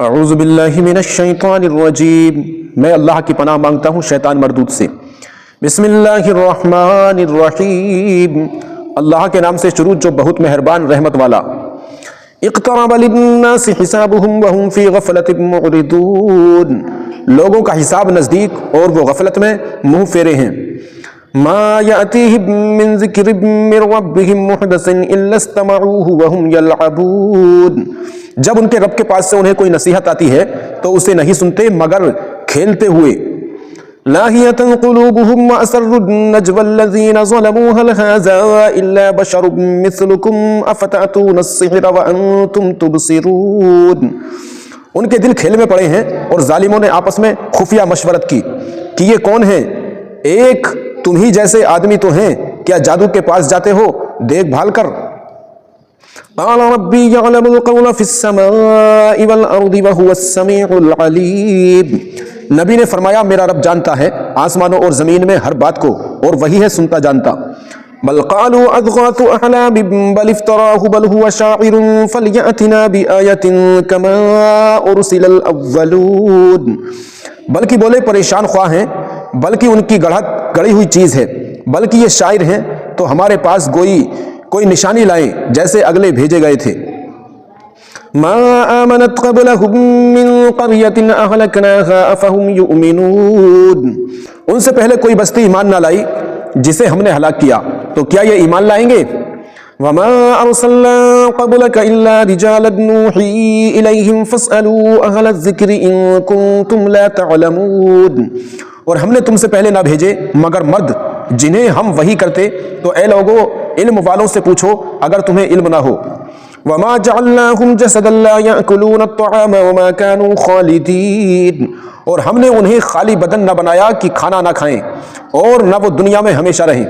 اعوذ باللہ من الشیطان الرجیم، میں اللہ کی پناہ مانگتا ہوں شیطان مردود سے۔ بسم اللہ الرحمن الرحیم، اللہ کے نام سے شروع جو بہت مہربان رحمت والا۔ اقترب للناس حسابهم وهم في غفلة معرضون، لوگوں کا حساب نزدیک اور وہ غفلت میں منہ پھیرے ہیں۔ ما يأتيهم من ذکر من ربهم محدث الا استمعوه وهم يلعبون، جب ان کے رب کے پاس سے انہیں کوئی نصیحت آتی ہے تو اسے نہیں سنتے مگر کھیلتے ہوئے۔ لاہیۃ قلوبهم واسروا النجوى الذين ظلموا هل هذا الا بشر مثلكم افتأتون السحر وانتم تبصرون، ان کے دل کھیل میں پڑے ہیں اور ظالموں نے آپس میں خفیہ مشورت کی کہ یہ کون ہے، ایک تم ہی جیسے آدمی تو ہیں، کیا جادو کے پاس جاتے ہو دیکھ بھال کر؟ قال ربی یعلم القول فی السماء والارض وهو السمیع العلیم، نبی نے فرمایا میرا رب جانتا ہے آسمانوں اور زمین میں ہر بات کو اور وہی ہے سنتا جانتا۔ بل قالوا اضغاث احلام بل افتراه بل هو شاعر فلیأتنا بآیة كما ارسل الاولون، بلکہ بولے پریشان خواہ ہیں، بلکہ ان کی گڑھی ہوئی چیز ہے، بلکہ یہ شاعر ہیں تو ہمارے پاس کوئی نشانی لائیں جیسے اگلے بھیجے گئے تھے۔ ما آمنت قبلهم من قرية أهلكناها أفهم يؤمنون، ان سے پہلے کوئی بستی ایمان نہ لائی جسے ہم نے ہلاک کیا تو کیا یہ ایمان لائیں گے؟ وما ارسلنا قبلك الا رجالا نوحي اليهم فاسالوا اهل الذكر ان كنتم لا تعلمون، اور ہم نے تم سے پہلے نہ بھیجے مگر مرد جنہیں ہم وحی کرتے تو اے لوگو علم والوں سے پوچھو اگر تمہیں علم نہ ہو۔ وما جعلناهم جسدا لا يأكلون الطعام وما كانوا خالدين، اور ہم نے انہیں خالی بدن نہ بنایا کہ کھانا نہ کھائیں اور نہ وہ دنیا میں ہمیشہ رہیں۔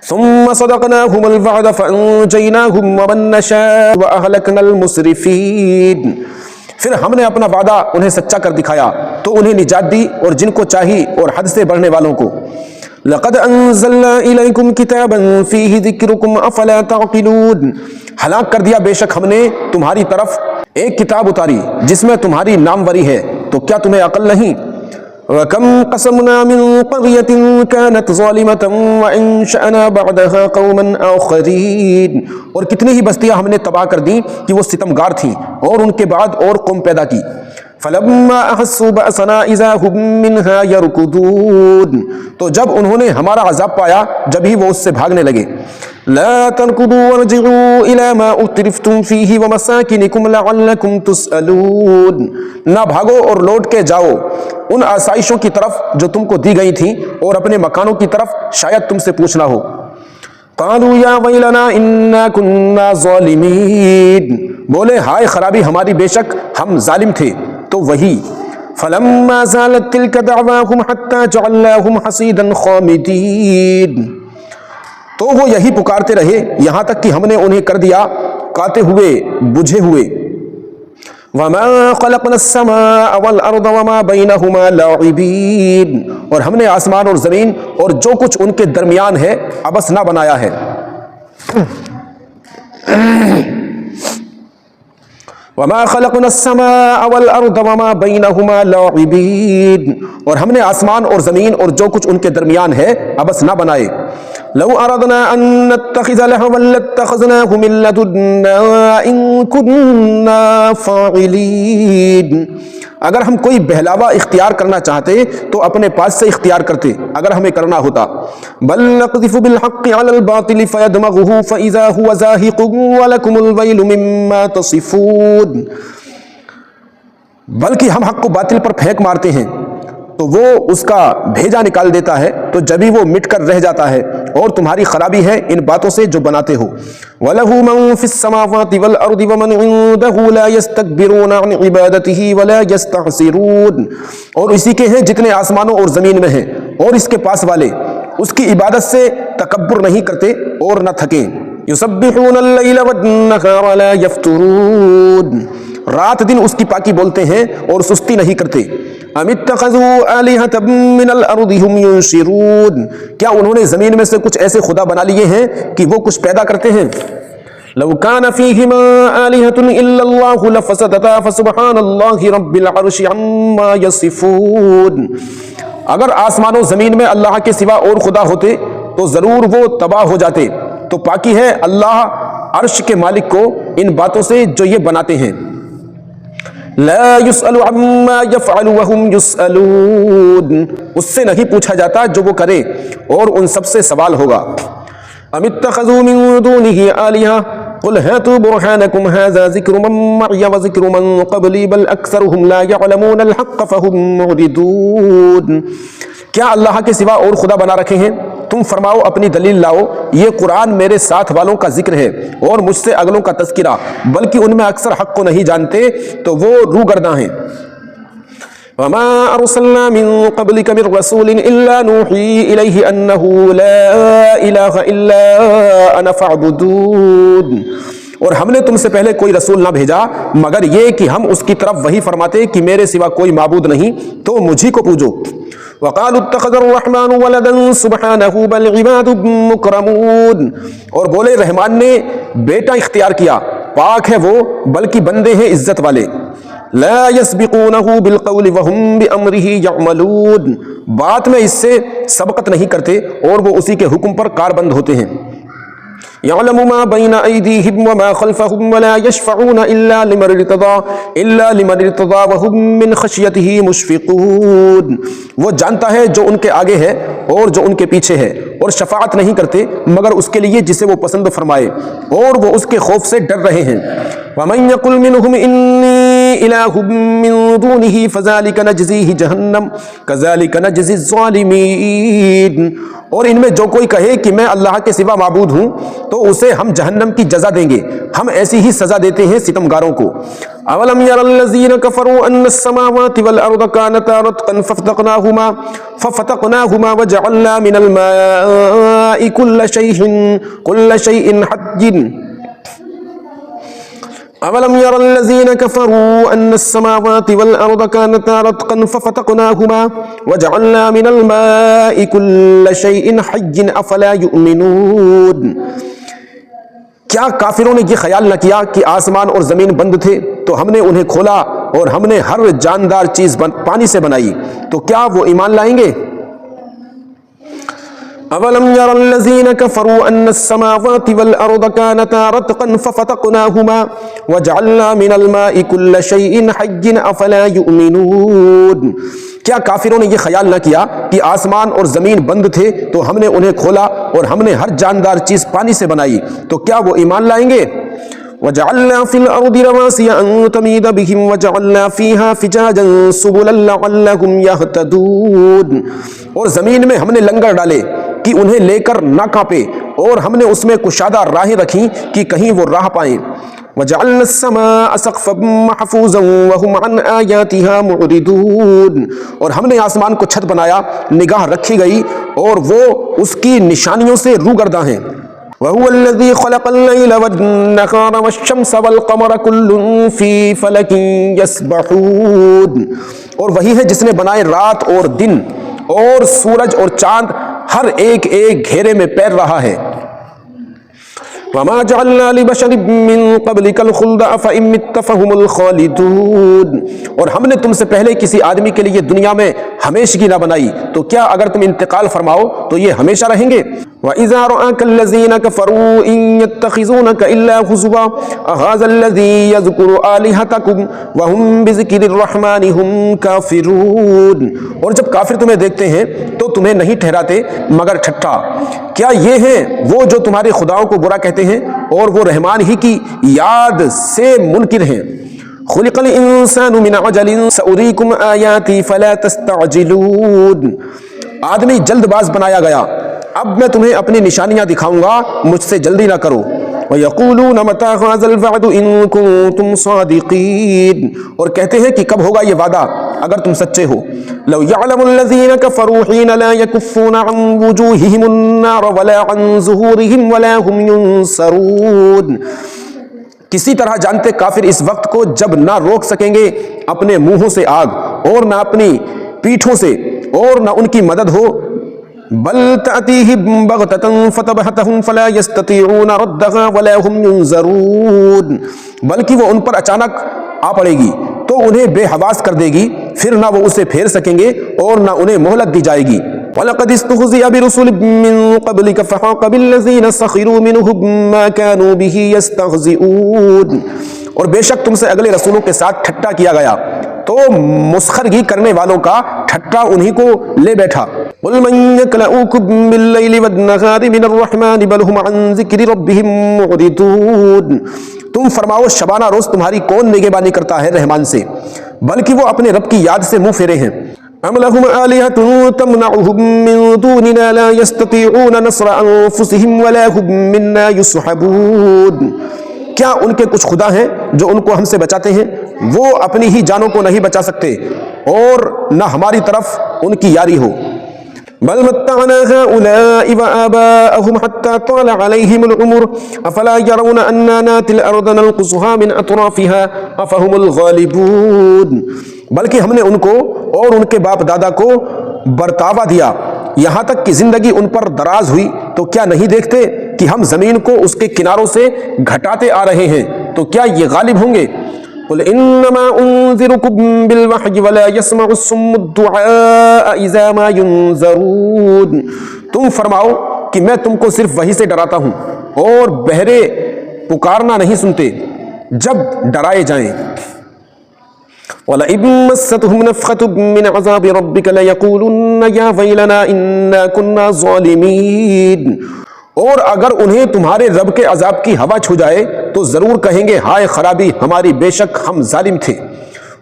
ثم صدقناهم الوعد فانجيناهم ومن نشاء واهلكنا المسرفين، پھر ہم نے اپنا وعدہ انہیں سچا کر دکھایا تو انہیں نجات دی اور جن کو چاہی اور حد سے بڑھنے والوں کو۔ لقد انزلنا الیکم کتابا فیہ ذکرکم افلا تعقلون، ہلاک کر دیا بے شک ہم نے تمہاری طرف ایک کتاب اتاری جس میں تمہاری ناموری ہے تو کیا تمہیں عقل نہیں؟ وَكَمْ قَسَمْنَا مِنْ قَرْيَةٍ كَانَتْ ظَالِمَةً وَأَنشَأْنَا بَعْدَهَا قَوْمًا آخَرِينَ، اور کتنی ہی بستیاں ہم نے تباہ کر دیں کہ وہ ستمگار تھیں اور ان کے بعد اور قوم پیدا کی۔ فَلَمَّا أَحَسُّوا بَأْسَنَا إِذَا هُمْ مِنْهَا يَرْكُضُونَ، تو جب انہوں نے ہمارا عذاب پایا جب ہی وہ اس سے بھاگنے لگے۔ لَا تَرْكُضُوا وَارْجِعُوا إِلَى مَا أُتْرِفْتُمْ فِيهِ وَمَسَاكِنِكُمْ لَعَلَّكُمْ تُسْأَلُونَ، نہ بھاگو اور لوٹ کے جاؤ ان آسائشوں کی طرف جو تم کو دی گئی تھیں اور اپنے مکانوں کی طرف شاید تم سے پوچھنا ہو۔ قالوا یا ویلنا انا كنا ظالمین، بولے ہائے خرابی ہماری بے شک ہم ظالم تھے۔ تو وہی فلما زالت تلك دعواهم حتى جعلناهم حصيدا خامدين، تو وہ یہی پکارتے رہے یہاں تک کہ ہم نے انہیں کر دیا کاتے ہوئے بجھے ہوئے۔ وما خلقنا السماء والارض وما بينهما لاعبين، اور ہم نے آسمان اور زمین اور جو کچھ ان کے درمیان ہے عبث نہ بنایا ہے۔ وما خلقنا السماء والارض وما بينهما لاعبين، اور ہم نے آسمان اور زمین اور جو کچھ ان کے درمیان ہے عبث نہ بنائے۔ لو اردنا ان نتخذ لهوا لاتخذناه من لدنا ان كنا فاعلين، اگر ہم کوئی بہلاوا اختیار کرنا چاہتے تو اپنے پاس سے اختیار کرتے اگر ہمیں کرنا ہوتا۔ بل نقذف بالحق على الباطل فيدمغه فاذا هو زاهق ولكم الويل مما تصفون، بلکہ ہم حق کو باطل پر پھینک مارتے ہیں تو وہ اس کا بھیجا نکال دیتا ہے تو جبھی وہ مٹ کر رہ جاتا ہے، اور تمہاری خرابی ہے ان باتوں سے جو بناتے ہو۔ وَلَهُ مَن فِي السَّمَاوَاتِ وَالْأَرْضِ وَمَنْ عِندَهُ لَا يَسْتَكْبِرُونَ عَنْ عِبَادَتِهِ وَلَا يَسْتَحْسِرُونَ، اور اسی کے ہیں جتنے آسمانوں اور زمین میں ہیں اور اس کے پاس والے اس کی عبادت سے تکبر نہیں کرتے اور نہ تھکیں۔ يُسَبِّحُونَ اللَّيْلَ وَالنَّهَارَ لَا يَفْتُرُونَ، رات دن اس کی پاکی بولتے ہیں اور سستی نہیں کرتے۔ ام اتخذوا آلهة من الارض هم ينشرون، کیا انہوں نے زمین میں سے کچھ ایسے خدا بنا لیے ہیں کہ وہ کچھ پیدا کرتے ہیں؟ لو كان فيهما آلهة إلا الله لفسدتا فسبحان الله رب العرش عما يصفون. اگر آسمان و زمین میں اللہ کے سوا اور خدا ہوتے تو ضرور وہ تباہ ہو جاتے. تو پاکی ہے اللہ عرش کے مالک کو ان باتوں سے جو یہ بناتے ہیں. لا يسأل عما يفعل وهم يسألون. اس سے نہیں پوچھا جاتا جو وہ کرے اور ان سب سے سوال ہوگا. ام اتخذوا من دونه آلهة قل هاتوا برهانكم هذا ذكر من معي وذكر من قبلي بل أكثرهم لا يعلمون الحق فهم معرضون. کیا اللہ کے سوا اور خدا بنا رکھے ہیں؟ تم فرماؤ اپنی دلیل لاؤ. یہ قرآن میرے ساتھ والوں کا ذکر ہے اور مجھ سے اگلوں کا تذکرہ، بلکہ ان میں اکثر حق کو نہیں جانتے تو وہ روگرداں ہیں. وما ارسلنا من قبلك من رسول الا نوحي اليه انه لا اله الا انا فاعبدون. اور ہم نے تم سے پہلے کوئی رسول نہ بھیجا مگر یہ کہ ہم اس کی طرف وہی فرماتے کہ میرے سوا کوئی معبود نہیں تو مجھی کو پوجو. وقالوا اتخذ الرحمن ولدا سبحانه بل عباد مکرمون. اور بولے رحمان نے بیٹا اختیار کیا، پاک ہے وہ بلکہ بندے ہیں عزت والے. لا يسبقونه بالقول وهم بأمره يعملون. بات میں اس سے سبقت نہیں کرتے اور وہ اسی کے حکم پر کاربند ہوتے ہیں. يعلم ما بين أيديهم وما خلفهم ولا يشفعون إلا لمن ارتضى وهم من خشيته مشفقون. وہ جانتا ہے جو ان کے آگے ہے اور جو ان کے پیچھے ہے، اور شفاعت نہیں کرتے مگر اس کے لیے جسے وہ پسند فرمائے اور وہ اس کے خوف سے ڈر رہے ہیں. ومن يقل منهم إني إله من دونه فذلك نجزيه جهنم كذلك نجزي الظالمين. اور ان میں جو کوئی کہے کہ میں اللہ کے سوا معبود ہوں تو اسے ہم جہنم کی جزا دیں گے، ہم ایسی ہی سزا دیتے ہیں ستمگاروں کو. اولم ير الذين كفروا ان السماوات والارض كانتا رتقا ففتقناهما وجعلنا من الماء كل شيء حي. اولم ير الذين كفروا ان السماوات والارض كانتا رتقا ففتقناهما وجعلنا من الماء كل شيء حي افلا يؤمنون. کیا کافروں نے یہ خیال نہ کیا کہ آسمان اور زمین بند تھے تو ہم نے انہیں کھولا اور ہم نے ہر جاندار چیز پانی سے بنائی، تو کیا وہ ایمان لائیں گے؟ اولم ير الذين كفروا ان السماوات والارض كانتا رتقا ففتقناهما وجعلنا من الماء كل شيء حي افلا يؤمنون. کیا کافروں نے یہ خیال نہ کیا کہ آسمان اور زمین بند تھے تو ہم نے انہیں کھولا اور ہم نے ہر جاندار چیز پانی سے بنائی، تو کیا وہ ایمان لائیں گے؟ وجعلنا في الارض رواسي ان تميد بهم وجعلنا فيها فجاجا سبلا لعلهم يهتدون. اور زمین میں ہم نے لنگر ڈالے کہ انہیں لے کر نہ کانپے، اور ہم نے اس میں کشادہ راہیں رکھیں کہ کہیں وہ راہ پائیں. وجعلنا السماء سقفا محفوظا وهم عن آياتها معرضون. اور ہم نے آسمان کو چھت بنایا، نگاہ رکھی گئی اور وہ اس کی نشانیوں سے روگرداں ہیں. وهو الذي خلق الليل والنهار والشمس والقمر كل في فلك يسبحون. اور وہی ہے جس نے بنائے رات اور دن اور سورج اور چاند، ہر ایک ایک گھیرے میں پیر رہا ہے. وما جعلنا لبشر من قبلك الخلد افإن مت فهم الخالدون. اور ہم نے تم سے پہلے کسی آدمی کے لیے دنیا میں ہمیشگی نہ بنائی تو کیا اگر تم انتقال فرماؤ تو یہ ہمیشہ رہیں گے. وَإِذَا رَآكَ الَّذِينَ كَفَرُوا إِن يَتَّخِذُونَكَ إِلَّا هُزُوًا أَهَذَا الَّذِي يَذْكُرُ آلِهَتَكُمْ وَهُمْ بِذِكْرِ الرَّحْمَنِ هُمْ كَافِرُونَ. اور جب کافر تمہیں دیکھتے ہیں تو تمہیں نہیں ٹھہراتے مگر ٹھٹھا. کیا یہ ہیں وہ جو تمہارے خداؤں کو برا کہتے ہیں اور وہ رحمان ہی کی یاد سے منکر ہیں. خلق الانسان من عجل سأريكم آياتي فلا تستعجلون. آدمی جلد باز بنایا گیا، اب میں تمہیں اپنی نشانیاں دکھاؤں گا، مجھ سے جلدی نہ کرو. وَيَقُولُونَ مَتَىٰ هَٰذَا الْوَعْدُ إِن كُنتُمْ صَادِقِينَ. اور کہتے ہیں کہ کب ہوگا یہ وعدہ اگر تم سچے ہو. لَوْ يَعْلَمُ الَّذِينَ كَفَرُوا حِينَ لَا يَكُفُّونَ عَن وُجُوهِهِمُ النَّارَ وَلَا عَن ظُهُورِهِمْ وَلَا هُمْ يُنصَرُونَ. کسی طرح جانتے کافر اس وقت کو جب نہ روک سکیں گے اپنے منہوں سے آگ اور نہ اپنی پیٹھوں سے، اور نہ ان کی مدد ہو بل تأتيهم بغتة فتبهتهم فلا يستطيعون ردها ولا هم ينظرون، بلکہ وہ ان پر اچانک آ پڑے گی تو انہیں بے حواس کر دے گی، پھر نہ وہ اسے پھیر سکیں گے اور نہ انہیں مہلت دی جائے گی۔ وَلَقَدِ اسْتُهْزِئَ بِرُسُلٍ مِّن قَبْلِكَ فَحَاقَ بِالَّذِينَ سَخِرُوا مِنْهُم مَّا كَانُوا بِهِ يَسْتَهْزِئُونَ، اور بے شک تم سے اگلے رسولوں کے ساتھ ٹھٹا کیا گیا تو مسخرگی کرنے والوں کا ٹھٹا انہی کو لے بیٹھا۔ قُلْ مَن يَكْلَؤُكُم بِاللَّيْلِ وَالنَّهَارِ مِنَ الرَّحْمَٰنِ بَلْ هُمْ عَن ذِكْرِ رَبِّهِم مُّعْرِضُونَ، تم فرماؤ شبانہ روز تمہاری کون نگہبانی کرتا ہے رحمان سے، بلکہ وہ اپنے رب کی یاد سے منہ پھیرے ہیں۔ أَمْ لَهُمْ آلِهَةٌ تَمْنَعُهُم مِّن دُونِنَا لَا يَسْتَطِيعُونَ نَصْرَ أَنفُسِهِمْ وَلَا هُم مِّنَّا يُصْحَبُونَ، کیا ان کے کچھ خدا ہیں جو ان کو ہم سے بچاتے ہیں؟ وہ اپنی ہی جانوں کو نہیں بچا سکتے اور نہ ہماری طرف ان کی یاری ہو۔ بل متعنا هؤلاء وآباءهم حتى طال عليهم العمر أفلا يرون أننا ناتي الأرض ننقصها من أطرافها أفهم الغالبون، بلکہ ہم نے ان کو اور ان کے باپ دادا کو برتاوا دیا یہاں تک کہ زندگی ان پر دراز ہوئی، تو کیا نہیں دیکھتے کہ ہم زمین کو اس کے کناروں سے گھٹاتے آ رہے ہیں، تو کیا یہ غالب ہوں گے؟ قل انما انذركم بالوحي ولا يسمع الصم الدعاء اذا ما ينذرون، تم فرماؤ کہ میں تم کو صرف وحی سے ڈراتا ہوں اور بہرے پکارنا نہیں سنتے جب ڈرائے جائیں۔ وَلَئِن مَّسَّتْهُمْ نَفْخَةٌ مِّنْ عَذَابِ رَبِّكَ لَيَقُولُنَّ يَا وَيْلَنَا إِنَّا كُنَّا ظَالِمِينَ، اور اگر انہیں تمہارے رب کے عذاب کی ہوا چھو جائے تو ضرور کہیں گے ہائے خرابی ہماری، بے شک ہم ظالم تھے۔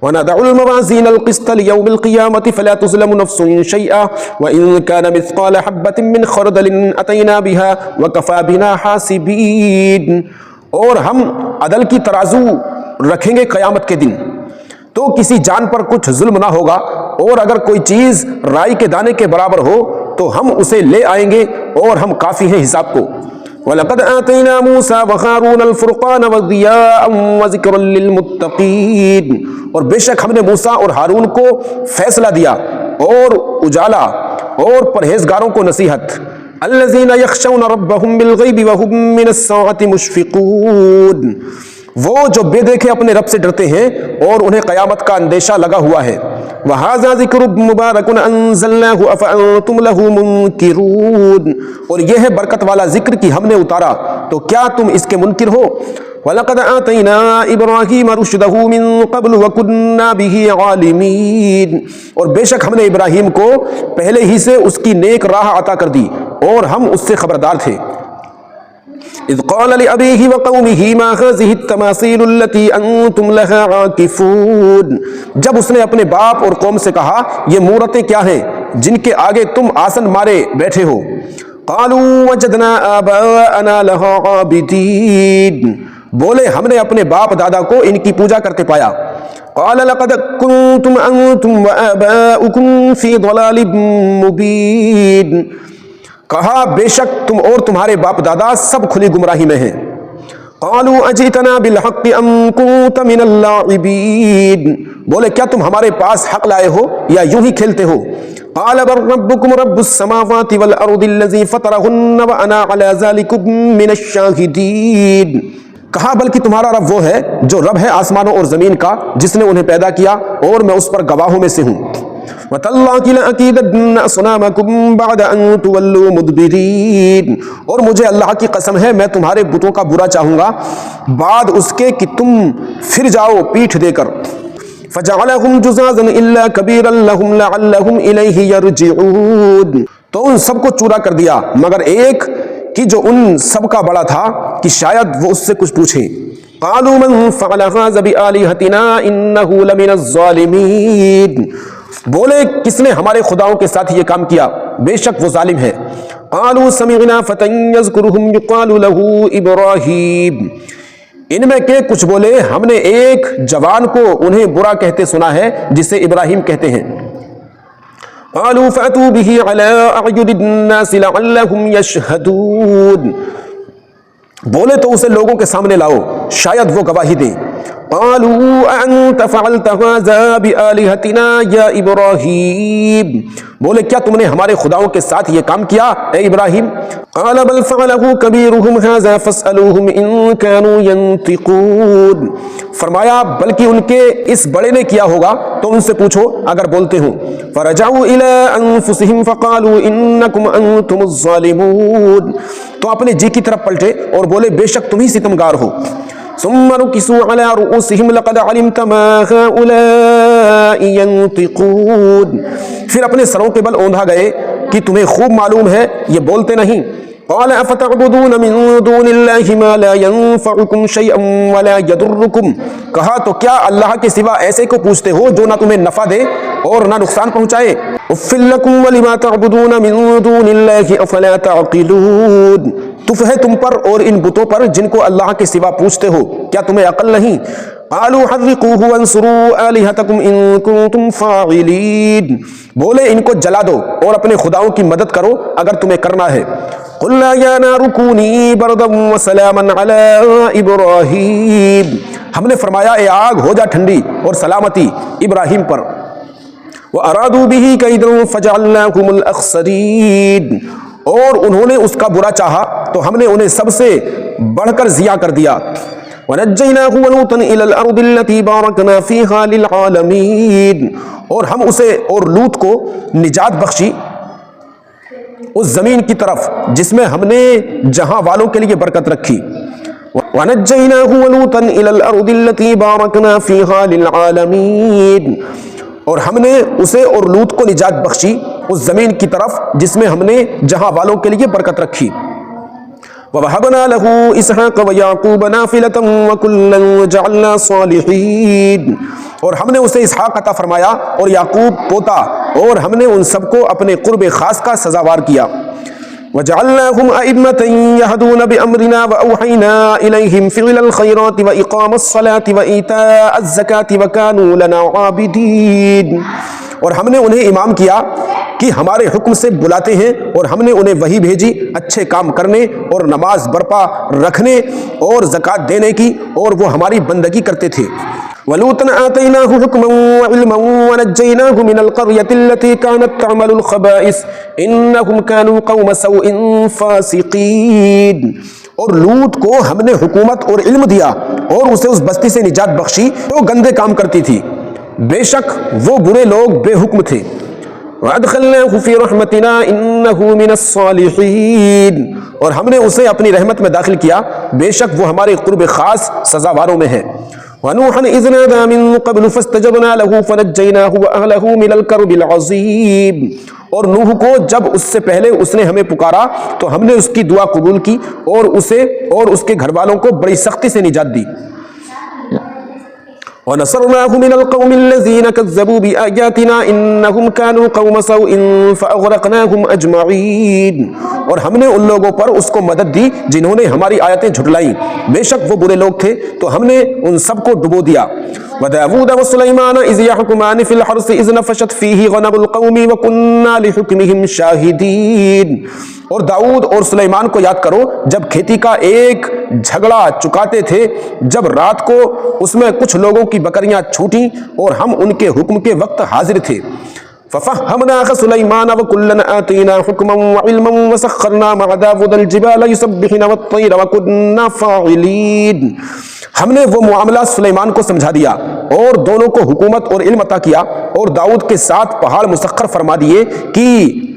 وَنَضَعُ الْمَوَازِينَ الْقِسْطَ لِيَوْمِ الْقِيَامَةِ فَلَا تُظْلَمُ نَفْسٌ شَيْئًا وَإِن كَانَ مِثْقَالَ حَبَّةٍ مِّنْ خَرْدَلٍ أَتَيْنَا بِهَا وَكَفَىٰ بِنَا حَاسِبِينَ، اور ہم عدل کی ترازو رکھیں گے قیامت کے دن تو کسی جان پر کچھ ظلم نہ ہوگا، اور اگر کوئی چیز رائی کے دانے کے برابر ہو تو ہم اسے لے آئیں گے اور ہم کافی ہیں حساب کو۔ وَلَقَدْ آتَيْنَا مُوسَىٰ وَهَارُونَ الْفُرْقَانَ وَضِيَاءً وَذِكْرًا لِّلْمُتَّقِينَ، اور بے شک ہم نے موسیٰ اور ہارون کو فیصلہ دیا اور اجالا اور پرہیزگاروں کو نصیحت۔ الَّذِينَ يَخْشَوْنَ رَبَّهُم بِالْغَيْبِ وَهُم مِّنَ السَّاعَةِ مُشْفِقُونَ، وہ جو بے دیکھے اپنے رب سے ڈرتے ہیں اور انہیں قیامت کا اندیشہ لگا ہوا ہے۔ وَهَذَا ذِكْرٌ مُبَارَكٌ أَنزَلْنَاهُ أَفَأَنتُمْ لَهُ مُنكِرُونَ، اور یہ ہے برکت والا ذکر کہ ہم نے اتارا تو کیا تم اس کے منکر ہو؟ وَلَقَدْ آتَيْنَا إِبْرَاهِيمَ رُشْدَهُ مِن قَبْلُ وَكُنَّا بِهِ عَالِمِينَ، اور بے شک ہم نے ابراہیم کو پہلے ہی سے اس کی نیک راہ عطا کر دی اور ہم اس سے خبردار تھے۔ اذ قال لأبيه وقومه ما هذه التماثيل التي أنتم لها عاكفون، جب اس نے اپنے باپ اور قوم سے کہا یہ مورتیں کیا ہیں جن کے آگے تم آسن مارے بیٹھے ہو؟ قالوا وجدنا آباءنا لها عابدين، بولے ہم نے اپنے باپ دادا کو ان کی پوجا کرتے پایا۔ قال لقد كنتم أنتم وآباؤكم في ضلال مبين، کہا بے شک تم اور تمہارے باپ دادا سب کھلی گمراہی میں ہیں۔ قالوا اجئتنا بالحق ام كنت من اللاعبین، بولے کیا تم ہمارے پاس حق لائے ہو یا یوں ہی کھیلتے ہو؟ قال بل ربكم رب السماوات والارض الذي فطرهن وانا على ذلك من الشاهدين، کہا بلکہ تمہارا رب وہ ہے جو رب ہے آسمانوں اور زمین کا، جس نے انہیں پیدا کیا اور میں اس پر گواہوں میں سے ہوں۔ وَتَاللَّهِ لَأَكِيدَنَّ أَصْنَامَكُمْ بَعْدَ أَن تُوَلُّوا مُدْبِرِينَ، اور مجھے اللہ کی قسم ہے میں تمہارے بتوں کا برا چاہوں گا بعد اس کے کہ تم پھر جاؤ پیٹھ دے کر۔ فَجَعَلَهُمْ جُزَازًا إِلَّا كَبِيرًا لَهُمْ لَعَلَّهُمْ إِلَيْهِ يَرْجِعُونَ، تو ان سب کو چورا کر دیا مگر ایک کہ جو ان سب کا بڑا تھا کہ شاید وہ اس سے کچھ پوچھیں۔ قَالُوا مَن فَعَلَ هَٰذَا بِآلِهَتِنَا إِنَّهُ لَمِنَ الظَّالِمِينَ، بولے کس نے ہمارے خداؤں کے ساتھ یہ کام کیا، بے شک وہ ظالم ہے۔ قالوا سمعنا فتى يذكرهم يقال له ابراہیم، ان میں کے کچھ بولے ہم نے ایک جوان کو انہیں برا کہتے سنا ہے جسے ابراہیم کہتے ہیں۔ قالوا فأتوا به على أعين الناس لعلهم يشهدون، بولے تو اسے لوگوں کے سامنے لاؤ شاید وہ گواہی دیں۔ قالوا انت فعلت هذا بآلهتنا یا ابراہیم، بولے کیا تم نے ہمارے خداؤں کے ساتھ یہ کام کیا اے ابراہیم؟ قال بل فعله كبيرهم هذا فاسألوهم ان كانوا ينطقون، فرمایا بلکہ ان کے اس بڑے نے کیا ہوگا تو ان سے پوچھو اگر بولتے ہوں۔ فرجعوا الى انفسهم فقالوا انكم انتم الظالمون، تو اپنے جی کی طرف پلٹے اور بولے بے شک تم ہی ستمگار ہو۔ ثم ركسوا على رؤوسهم لقد علمت ما هؤلاء ينطقون، پھر اپنے سروں کے بل اوندھا گئے کہ تمہیں خوب معلوم ہے یہ بولتے نہیں۔ قال افتعبدون من دون الله ما لا ينفعكم شيئا ولا يضركم، کہا تو کیا اللہ کے سوا ایسے کو پوچھتے ہو جو نہ تمہیں نفع دے اور نہ نقصان پہنچائے؟ اف لکم ولما تعبدون من دون اللہ افلا تعقلون، تف ہے تم پر اور ان بتوں پر جن کو اللہ کے سوا پوچھتے ہو، کیا تمہیں عقل نہیں؟ قالوا حرقوه وانصروا آلهتكم ان كنتم فاعلین، بولے ان کو جلا دو اور اپنے خداؤں کی مدد کرو اگر تمہیں کرنا ہے۔ قلنا یا نار کونی بردا وسلاما علی ابراہیم، ہم نے فرمایا اے آگ ہو جا ٹھنڈی اور سلامتی ابراہیم پر۔ وَأَرَادُوا بِهِ كَيْدًا فَجَعَلْنَاهُمُ الْأَخْسَرِينَ، اور انہوں نے اس کا برا چاہا تو ہم نے انہیں سب سے بڑھ کر ضیاء کر دیا۔ وَنَجَّيْنَاهُ وَلُوطًا إِلَى الْأَرْضِ الَّتِي بَارَكْنَا فِيهَا لِلْعَالَمِينَ، اور ہم اسے اور لوط کو نجات بخشی اس زمین کی طرف جس میں ہم نے جہاں والوں کے لیے برکت رکھی۔ وَنَجَّيْنَاهُ وَلُوطًا إِلَى الْأَرْضِ الَّتِي بَارَكْنَا فِيهَا لِلْعَالَمِينَ، اور ہم نے اسے اور لوط کو نجات بخشی اس زمین کی طرف جس میں ہم نے جہاں والوں کے لیے برکت رکھی۔ وَوَهَبْنَا لَهُ إِسْحَاقَ وَيَعْقُوبَ نَافِلَةً وَكُلًّا جَعَلْنَا صَالِحِينَ، اور ہم نے اسے اسحاق عطا فرمایا اور یعقوب پوتا، اور ہم نے ان سب کو اپنے قرب خاص کا سزاوار کیا۔ وَجَعَلْنَاهُمْ أَئِمَّةً يَهْدُونَ بِأَمْرِنَا وَأَوْحَيْنَا إِلَيْهِمْ فِعْلَ الْخَيْرَاتِ وَإِقَامَ الصَّلَاةِ وَإِيتَاءَ الزَّكَاةِ وَكَانُوا لَنَا عَابِدِينَ، اور ہم نے انہیں امام کیا کہ ہمارے حکم سے بلاتے ہیں، اور ہم نے انہیں وحی بھیجی اچھے کام کرنے اور نماز برپا رکھنے اور زکوٰۃ دینے کی، اور وہ ہماری بندگی کرتے تھے۔ وَلُوطًا آتَيْنَاهُ حُكْمًا وَعِلْمًا وَنَجَّيْنَاهُ مِنَ الْقَرْيَةِ الَّتِي كَانَتْ تَعْمَلُ الْخَبَائِثَ إِنَّهُمْ كَانُوا قَوْمَ سَوْءٍ فَاسِقِينَ، اور لوط کو ہم نے حکومت اور علم دیا اور اسے اس بستی سے نجات بخشی تو گندے کام کرتی تھی، بے شک وہ برے لوگ بے حکم تھے۔ وَأَدْخَلْنَاهُ فِي رَحْمَتِنَا إِنَّهُ مِنَ الصَّالِحِينَ، اور ہم نے اسے اپنی رحمت میں داخل کیا، بے شک وہ ہمارے قرب خاص سزاواروں میں ہے۔ وَنُوحًا إِذْ نَادَىٰ مِن قَبْلُ فَاسْتَجَبْنَا لَهُ فَنَجَّيْنَاهُ وَأَهْلَهُ مِنَ الْكَرْبِ الْعَظِيمِ، اور نوح کو جب اس سے پہلے اس نے ہمیں پکارا تو ہم نے اس کی دعا قبول کی اور اسے اور اس کے گھر والوں کو بڑی سختی سے نجات دی۔ وَنَصَرْنَاهُ مِنَ الْقَوْمِ الَّذِينَ كَذَّبُوا بِآيَاتِنَا إِنَّهُمْ كَانُوا قَوْمَ سَوْءٍ فَأَغْرَقْنَاهُمْ أَجْمَعِينَ، اور ہم نے ان لوگوں پر اس کو مدد دی جنہوں نے ہماری آیتیں جھٹلائیں، بے شک وہ برے لوگ تھے تو ہم نے ان سب کو ڈبو دیا۔ وَدَاوُودَ وَسُلَيْمَانَ إِذْ يَحْكُمَانِ فِي الْحَرْثِ إِذْ نَفَشَتْ فِيهِ غَنَمُ الْقَوْمِ وَكُنَّا لِحُكْمِهِمْ شَاهِدِينَ، اور داؤد اور سلیمان کو یاد کرو جب کھیتی کا ایک جھگڑا چکاتے تھے، جب رات کو اس میں کچھ لوگوں کی بکریاں چھوٹیں اور ہم ان کے حکم کے وقت حاضر تھے۔ فَفَهَّمْنَاهَا سُلَيْمَانَ وَكُلًّا آتَيْنَا حُكْمًا وَعِلْمًا وَسَخَّرْنَا مَعَ دَاوُودَ الْجِبَالَ يُسَبِّحْنَ وَالطَّيْرَ وَكُنَّا فَاعِلِينَ، ہم نے وہ معاملہ سلیمان کو سمجھا دیا اور دونوں کو حکومت اور علم عطا کیا، اور داؤد کے ساتھ پہاڑ مسخر فرما دیے کہ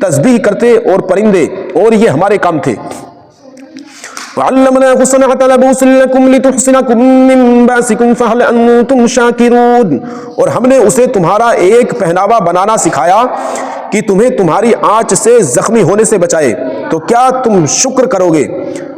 تسبیح کرتے اور پرندے، اور یہ ہمارے کام تھے۔ وَعَلَّمْنَاهُ صَنْعَةَ لَبُوسٍ لَكُمْ لِتُحْصِنَكُمْ مِنْ بَأْسِكُمْ فَهَلْ أَنْتُمْ شَاكِرُونَ، اور ہم نے اسے تمہارا ایک پہناوا بنانا سکھایا کہ تمہیں تمہاری آنچ سے زخمی ہونے سے بچائے، تو کیا تم شکر کرو گے؟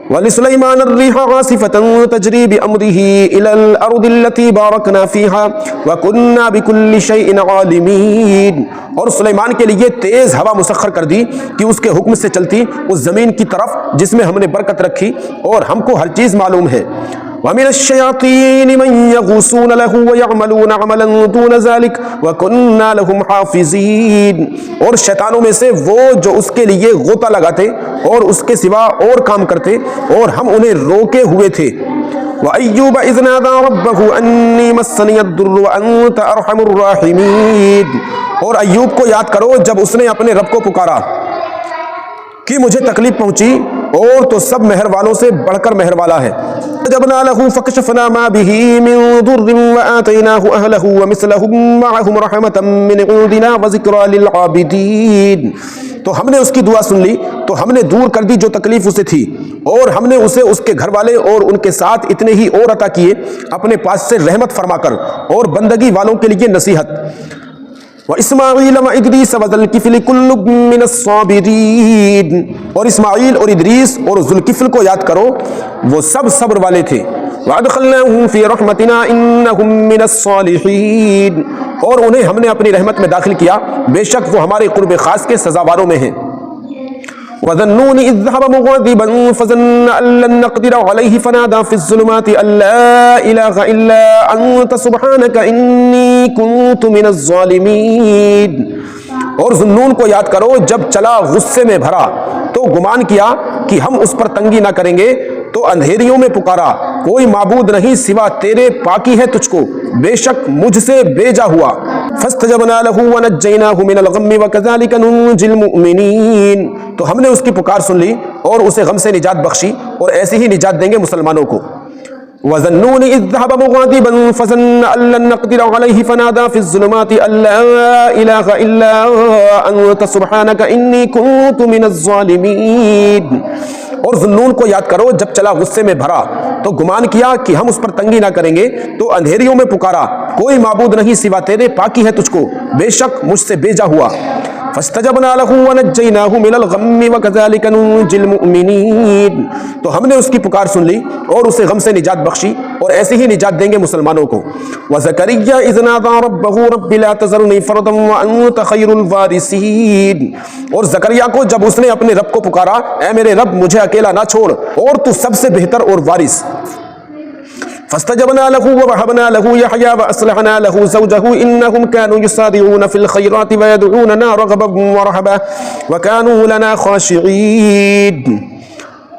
وَلِسُلَيْمَانَ الرِّيحَ عَاصِفَةً تَجْرِي بِأَمْرِهِ إِلَى الْأَرْضِ الَّتِي بَارَكْنَا فِيهَا وَكُنَّا بِكُلِّ شَيْءٍ عَالِمِينَ، اور سلیمان کے لیے تیز ہوا مسخر کر دی کہ اس کے حکم سے چلتی اس زمین کی طرف جس میں ہم نے برکت رکھی، اور ہم کو ہر چیز معلوم ہے۔ وَمِنَ الشَّيَاطِينِ مَن يَغُوصُونَ لَهُ وَيَعْمَلُونَ عَمَلًا دُونَ ذَلِكَ وَكُنَّا لَهُمْ حَافِظِينَ، اور شیطانوں میں سے وہ جو اس کے لیے غوطہ لگاتے اور اس کے سوا اور کام کرتے، اور ہم انہیں روکے ہوئے تھے۔ وَأَيُّوبَ إِذْ نَادَىٰ رَبَّهُ أَنِّي مَسَّنِيَ الضُّرُّ وَأَنتَ أَرْحَمُ الرَّاحِمِينَ۔ اور ایوب کو یاد کرو جب اس نے اپنے رب کو پکارا کہ مجھے تکلیف پہنچی، اور تو سب مہر والوں سے بڑھ کر مہر والا ہے۔ فَاسْتَجَبْنَا لَهُ فَكَشَفْنَا مَا بِهِ مِن ضُرٍّ وَآتَيْنَاهُ أَهْلَهُ وَمِثْلَهُم مَّعَهُمْ رَحْمَةً مِّنْ عِندِنَا وَذِكْرَىٰ لِلْعَابِدِينَ۔ تو ہم نے اس کی دعا سن لی، تو ہم نے دور کر دی جو تکلیف اسے تھی، اور ہم نے اسے اس کے گھر والے اور ان کے ساتھ اتنے ہی اور عطا کیے اپنے پاس سے رحمت فرما کر اور بندگی والوں کے لیے نصیحت۔ وَإِسْمَاعِيلَ وَإِدْرِيسَ وَذَا الْكِفْلِ كُلٌّ مِّنَ الصَّابِرِينَ۔ اور اسماعیل اور ادریس اور ذوالکفل کو یاد کرو، وہ سب صبر والے تھے۔ وَأَدْخَلْنَاهُمْ فِي رَحْمَتِنَا إِنَّهُمْ مِنَ الصَّالِحِينَ۔ اور انہیں ہم نے اپنی رحمت میں داخل کیا، بے شک وہ ہمارے قرب خاص کے سزاواروں میں ہیں۔ وَذَنُّونِ إِذ ذَّهَبَ مُغَاضِبًا فَظَنَّ أَن لَّن نَّقْدِرَ عَلَيْهِ فَنَادَىٰ فِي الظُّلُمَاتِ أَن لَّا إِلَٰهَ إِلَّا أَنتَ سُبْحَانَكَ إِنِّي كُنتُ مِنَ الظَّالِمِينَ۔ اور ذُنُّون کو یاد کرو جب چلا غصے میں بھرا تو گمان کیا کہ ہم اس پر تنگی نہ کریں گے، تو اندھیریوں میں پکارا کوئی معبود نہیں سوا تیرے، پاکی ہے تجھ کو، بے شک مجھ سے بیجا ہوا۔ فاستجبنا له ونجيناه من الغم وكذلك ننجي المؤمنين۔ تو ہم نے اس کی پکار سن لی اور اسے غم سے نجات بخشی، اور ایسے ہی نجات دیں گے مسلمانوں کو۔ وَذَنُّونِ إِذ ذَّهَبَ مُغَاضِبًا فَظَنَّ أَن لَّن نَّقْدِرَ عَلَيْهِ فَنَادَىٰ فِي الظُّلُمَاتِ أَن لَّا إِلَٰهَ إِلَّا أَنتَ سُبْحَانَكَ إِنِّي كُنتُ مِنَ الظَّالِمِينَ۔ اور ذنون کو یاد کرو جب چلا غصے میں بھرا تو گمان کیا کہ ہم اس پر تنگی نہ کریں گے، تو اندھیریوں میں پکارا کوئی معبود نہیں سوا تیرے، پاکی ہے تجھ کو، بے شک مجھ سے بیجا ہوا۔ فاستجبنا له ونجيناه من الغم وكذلك ننجي المؤمنين۔ تو ہم نے اس کی پکار سن لی اور اسے غم سے نجات بخشی، اور ایسے ہی نجات دیں گے مسلمانوں کو۔ وزكريا إذ نادى ربه رب لا تذرني فردا وأنت خير الوارثين۔ اور زکریا کو جب اس نے اپنے رب کو پکارا، اے میرے رب مجھے اکیلا نہ چھوڑ، اور تو سب سے بہتر اور وارث۔ فاستجبنا له ووهبنا له يحيى وأصلحنا له زوجه إنهم كانوا يسارعون في الخيرات ويدعوننا رغبا ورهبا وكانوا لنا خاشعين۔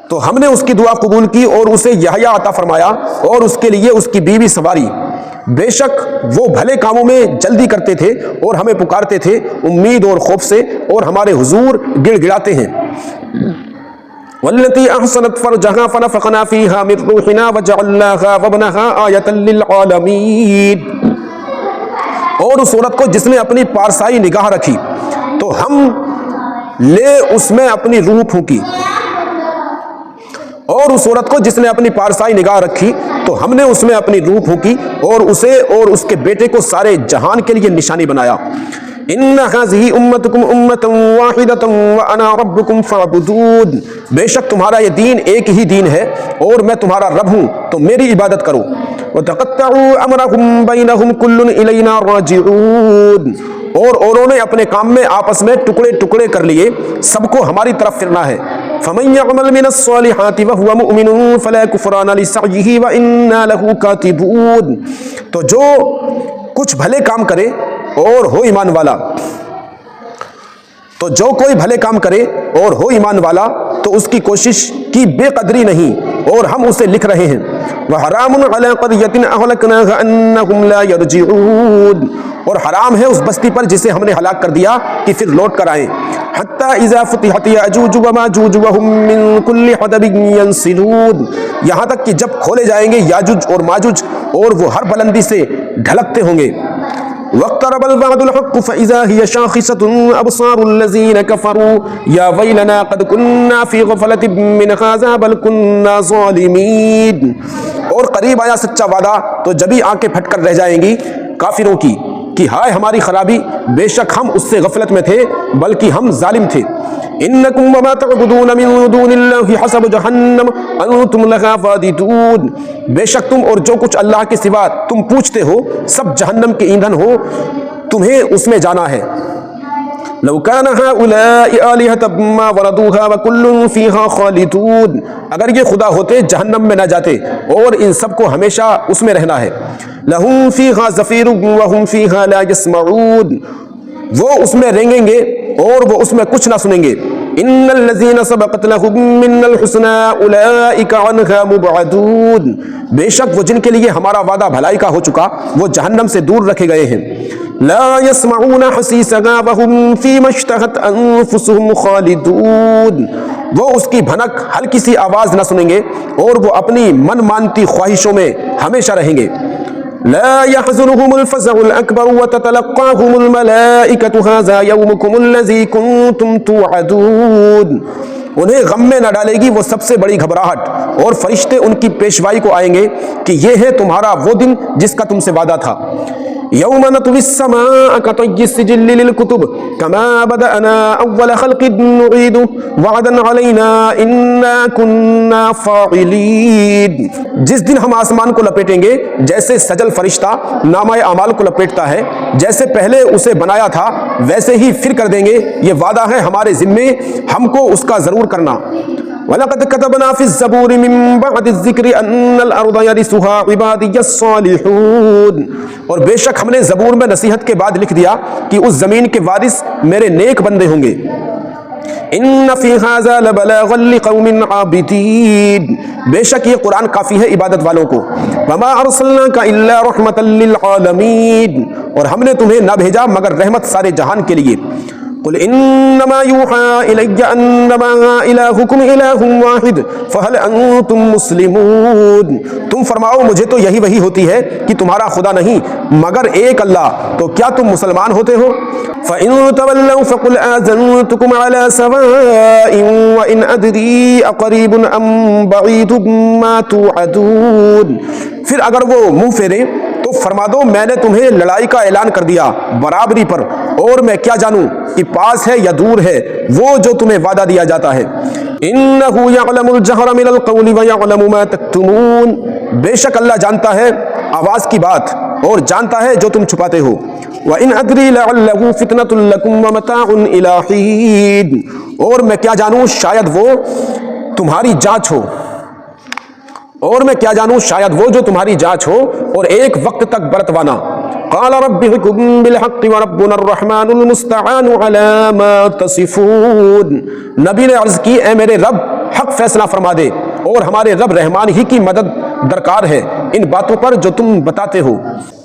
تو ہم نے اس کی دعا قبول کی اور اسے یحییٰ عطا فرمایا، اور اس کے لیے اس کی بیوی سواری، بے شک وہ بھلے کاموں میں جلدی کرتے تھے اور ہمیں پکارتے تھے امید اور خوف سے، اور ہمارے حضور گڑ گڑاتے ہیں۔ والتي أحصنت فرجها فنفخنا فيها من روحنا وجعلناها وابنها آية للعالمين۔ اور اس عورت کو جس نے اپنی پارسائی نگاہ رکھی تو ہم لے اس میں اپنی روح پھونکی، اور اس عورت کو جس نے اپنی پارسائی نگاہ رکھی تو ہم نے اس میں اپنی روح پھونکی، اور اسے اور اس کے بیٹے کو سارے جہان کے لیے نشانی بنایا۔ ان هذه امتكم امه واحده وانا ربكم فاعبدون۔ بے شک تمہارا یہ دین ایک ہی دین ہے اور میں تمہارا رب ہوں، تو میری عبادت کرو۔ وتقطعوا امرهم بينهم كل الينا راجعون۔ اور اوروں نے اپنے کام میں آپس میں ٹکڑے ٹکڑے کر لیے، سب کو ہماری طرف پھرنا ہے۔ فمن يعمل من الصالحات وهو مؤمن فلا كفران لسعيه وانا له كاتبون۔ تو جو کچھ بھلے کام کرے اور ہو ایمان والا، تو جو کوئی بھلے کام کرے اور ہو ایمان والا تو اس کی کوشش کی بے قدری نہیں، اور ہم اسے لکھ رہے ہیں۔ وحرام علی قریۃ اہلکناها انہم لا یرجعون۔ اور حرام ہے اس بستی پر جسے ہم نے ہلاک کر دیا کہ پھر لوٹ کر آئیں۔ حتی اذا فتحت یاجوج وماجوج وهم من کل حدب ینسلون۔ یہاں تک کہ جب کھولے جائیں گے یاجوج اور ماجوج، اور وہ ہر بلندی سے ڈھلکتے ہوں گے۔ واقترب الوعد الحق فإذا هي شاخصة أبصار الذين كفروا يا ويلنا قد كنا في غفلة من هذا بل كنا ظالمين۔ اور قریب آیا سچا وعدہ تو جبھی آنکھیں پھٹ کر رہ جائیں گی کافروں کی کہ ہائے ہماری خرابی، بے شک ہم اس سے غفلت میں تھے بلکہ ہم ظالم تھے۔ انکم وما تعبدون من دون اللہ حسب جہنم انتم لها واردون۔ بے شک تم اور جو کچھ اللہ کے سوا تم پوچھتے ہو سب جہنم کے ایندھن ہو، تمہیں اس میں جانا ہے۔ لو كان هؤلاء آلهة ما وردوها وكل فيها خالدون۔ اگر یہ خدا ہوتے جہنم میں نہ جاتے اور ان سب کو ہمیشہ اس میں رہنا ہے۔ لهم فيها زفير وهم فيها لا يسمعون۔ وہ اس میں رینگیں گے اور وہ اس میں کچھ نہ سنیں گے۔ ان الذین سبقت لهم من الحسنى اولئک عنها مبعدون، بے شک وہ جن کے لیے ہمارا وعدہ بھلائی کا ہو چکا وہ جہنم سے دور رکھے گئے ہیں۔ لا يسمعون حسیسها وهم فيما اشتهت انفسهم خالدون، وہ اس کی بھنک ہلکی سی آواز نہ سنیں گے اور وہ اپنی من مانتی خواہشوں میں ہمیشہ رہیں گے۔ لا يحزنهم الفزع الأكبر وتتلقاهم الملائكة هذا يومكم الذي كنتم توعدون، انہیں غم میں نہ ڈالے گی وہ سب سے بڑی گھبراہٹ، اور فرشتے ان کی پیشوائی کو آئیں گے کہ یہ ہے تمہارا وہ دن جس کا تم سے وعدہ تھا۔ یوم نطوی السماء کطی السجل للکتب کما بدأنا اول خلق نعید وعدا علینا انا کنا فاعلین، جس دن ہم آسمان کو لپیٹیں گے جیسے سجل فرشتہ نامہ اعمال کو لپیٹتا ہے، جیسے پہلے اسے بنایا تھا ویسے ہی پھر کر دیں گے، یہ وعدہ ہے ہمارے ذمے، ہم کو اس کا ضرور کرنا۔ وَلَقَدْ كَتَبْنَا فِي الزَّبُورِ مِن بَعْدِ الذِّكْرِ أَنَّ الْأَرْضَ يَرِثُهَا عِبَادِيَ الصَّالِحُونَ، اور بے شک ہم نے زبور میں نصیحت کے بعد لکھ دیا کہ اس زمین کے وارث میرے نیک بندے ہوں گے۔ ان فی ھذا لبلاغا لقوم عابدین، بے شک یہ قرآن کافی ہے عبادت والوں کو۔ وما ارسلناک الا رحمتا للعالمین، اور ہم نے تمہیں نہ بھیجا مگر رحمت سارے جہان کے لیے۔ قل انما یوحی الی انما الہکم الہ واحد فہل انتم مسلمون، تم فرماؤ مجھے تو یہی وحی ہوتی ہے کہ تمہارا خدا نہیں مگر ایک اللہ، تو کیا تم مسلمان ہوتے ہو؟ فَإِن تَوَلَّوْا فَقُلْ آذَنْتُكُمْ عَلَى سَوَاءٍ وَإِنْ أَدْرِي أَقَرِيبٌ أَمْ بَعِيدٌ مَا تُوعَدُونَ، پھر اگر وہ منہ پھیرے تو فرما دو میں نے تمہیں لڑائی کا اعلان کر دیا برابری پر، اور میں کیا جانوں کہ پاس ہے یا دور ہے وہ جو تمہیں وعدہ دیا جاتا ہے۔ اِنَّهُ يَعْلَمُ الْجَهْرَ مِنَ الْقَوْلِ وَيَعْلَمُ مَا تَكْتُمُونَ، بے شک اللہ جانتا ہے آواز کی بات اور جانتا ہے جو تم چھپاتے ہو۔ وَإِنْ أَدْرِي لَعَلَّهُ فِتْنَةٌ لَكُمْ وَمَتَاعٌ إِلَىٰ حِينٍ، اور میں کیا جانوں شاید وہ تمہاری جانچ ہو، اور میں کیا جانوں شاید وہ جو تمہاری جانچ ہو اور ایک وقت تک برتوانا۔ قال رب احکم بالحق وربنا الرحمن المستعان علی ما تصفون، نبی نے عرض کی اے میرے رب حق فیصلہ فرما دے، اور ہمارے رب رحمان ہی کی مدد درکار ہے ان باتوں پر جو تم بتاتے ہو۔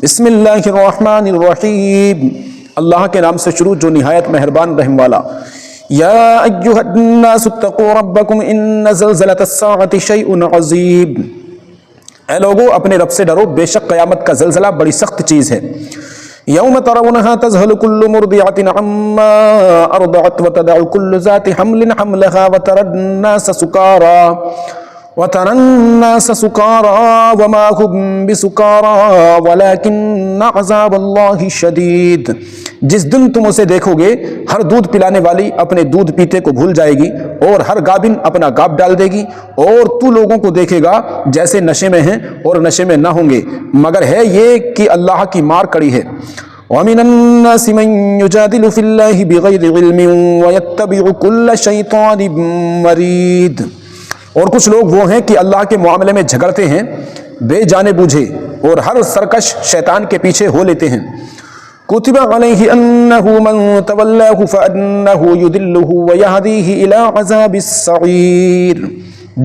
بسم اللہ الرحمن الرحیم، اللہ کے نام سے شروع جو نہایت مہربان رحم والا۔ یا ایھا الناس اتقوا ربکم ان زلزلۃ الساعۃ شیء عظیم، اے لوگو اپنے رب سے ڈرو، بے شک قیامت کا زلزلہ بڑی سخت چیز ہے۔ یوم ترونها تذهل كل مرضعة عما ارضعت وتضع كل ذات حمل حملها وترى الناس سكارى وما هم بسكارى ولكن عذاب الله شدید، جس دن تم اسے دیکھو گے ہر دودھ پلانے والی اپنے دودھ پیتے کو بھول جائے گی اور ہر گابن اپنا گاب ڈال دے گی، اور تو لوگوں کو دیکھے گا جیسے نشے میں ہیں اور نشے میں نہ ہوں گے، مگر ہے یہ کہ اللہ کی مار کڑی ہے۔ وَمِنَ النَّاسِ مَن يُجَادِلُ فِي اللَّهِ بِغَيْرِ عِلْمٍ وَيَتَّبِعُ كُلَّ شَيْطَانٍ مَرِيدٍ، اور کچھ لوگ وہ ہیں کہ اللہ کے معاملے میں جھگڑتے ہیں بے جانے بوجھے اور ہر سرکش شیطان کے پیچھے ہو لیتے ہیں۔ کتب علیہ انہ من تولاہ فانہ یضلہ ویہدیہ الی عذاب السعیر،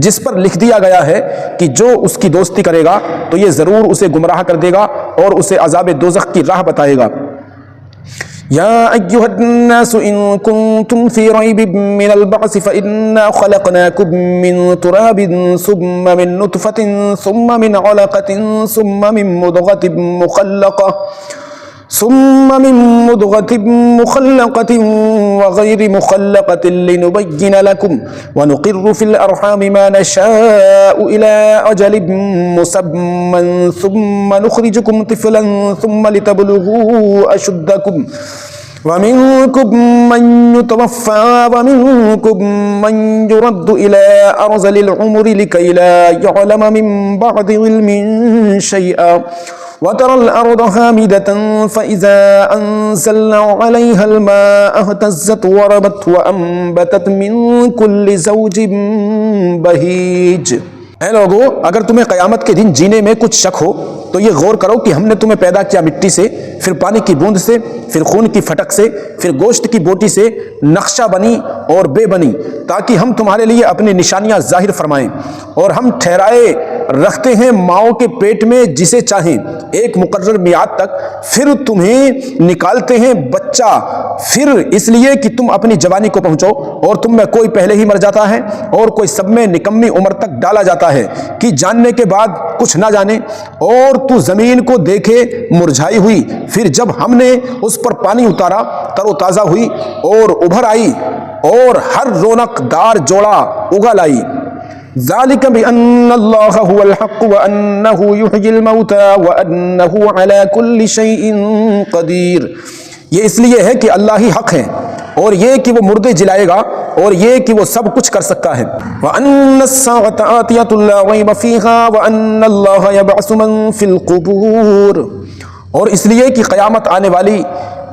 جس پر لکھ دیا گیا ہے کہ جو اس کی دوستی کرے گا تو یہ ضرور اسے گمراہ کر دے گا اور اسے عذاب دوزخ کی راہ بتائے گا۔ یا ایھا الناس ان کنتم فی ریب من البعث فانا خلقناکم من تراب ثم من نطفۃ ثم من علقۃ ثم من مضغة مخلقة وغير مخلقة لنبين لكم ونقر في الأرحام ما نشاء إلى أجل مسمى ثم نخرجكم طفلا ثم لتبلغوا أشدكم ومنكم من يتوفى ومنكم من يرد إلى أرذل العمر لكي لا يعلم من بعد علم شيئا وترى الأرض هامدة فإذا أنزلنا عليها الماء اهتزت وربت وأنبتت من كل زوج بهيج۔ اے لوگو، اگر تمہیں قیامت کے دن جینے میں کچھ شک ہو تو یہ غور کرو کہ ہم نے تمہیں پیدا کیا مٹی سے، پھر پانی کی بوند سے، پھر خون کی پھٹک سے، پھر گوشت کی بوٹی سے، نقشہ بنی اور بے بنی، تاکہ ہم تمہارے لیے اپنی نشانیاں ظاہر فرمائیں، اور ہم ٹھہرائے رکھتے ہیں ماؤں کے پیٹ میں جسے چاہیں ایک مقرر میعاد تک، پھر تمہیں نکالتے ہیں بچہ، پھر اس لیے کہ تم اپنی جوانی کو پہنچو، اور تم میں کوئی پہلے ہی مر جاتا ہے اور کوئی سب میں نکمی عمر تک ڈالا جاتا ہے کہ جاننے کے بعد کچھ نہ جانے، اور تو زمین کو دیکھے مرجھائی ہوئی، پھر جب ہم نے اس پر پانی اتارا تر و تازہ ہوئی اور ابھر آئی اور ہر رونق دار جوڑا اگا لائی۔ ذالک بأن اللہ هو الحق وأنہ یحیی الموتى وأنہ علی کل شیء قدیر۔ یہ اس لیے ہے کہ اللہ ہی حق ہے، اور یہ کہ وہ مردے جلائے گا، اور یہ کہ وہ سب کچھ کر سکتا ہے۔ وَأَنَّ السَّاعَةَ آتِيَةٌ لَا رَيْبَ فِيهَا وَأَنَّ اللَّهَ يَبْعَثُ مَن فِي الْقُبُورِ، اور اس لیے کہ قیامت آنے والی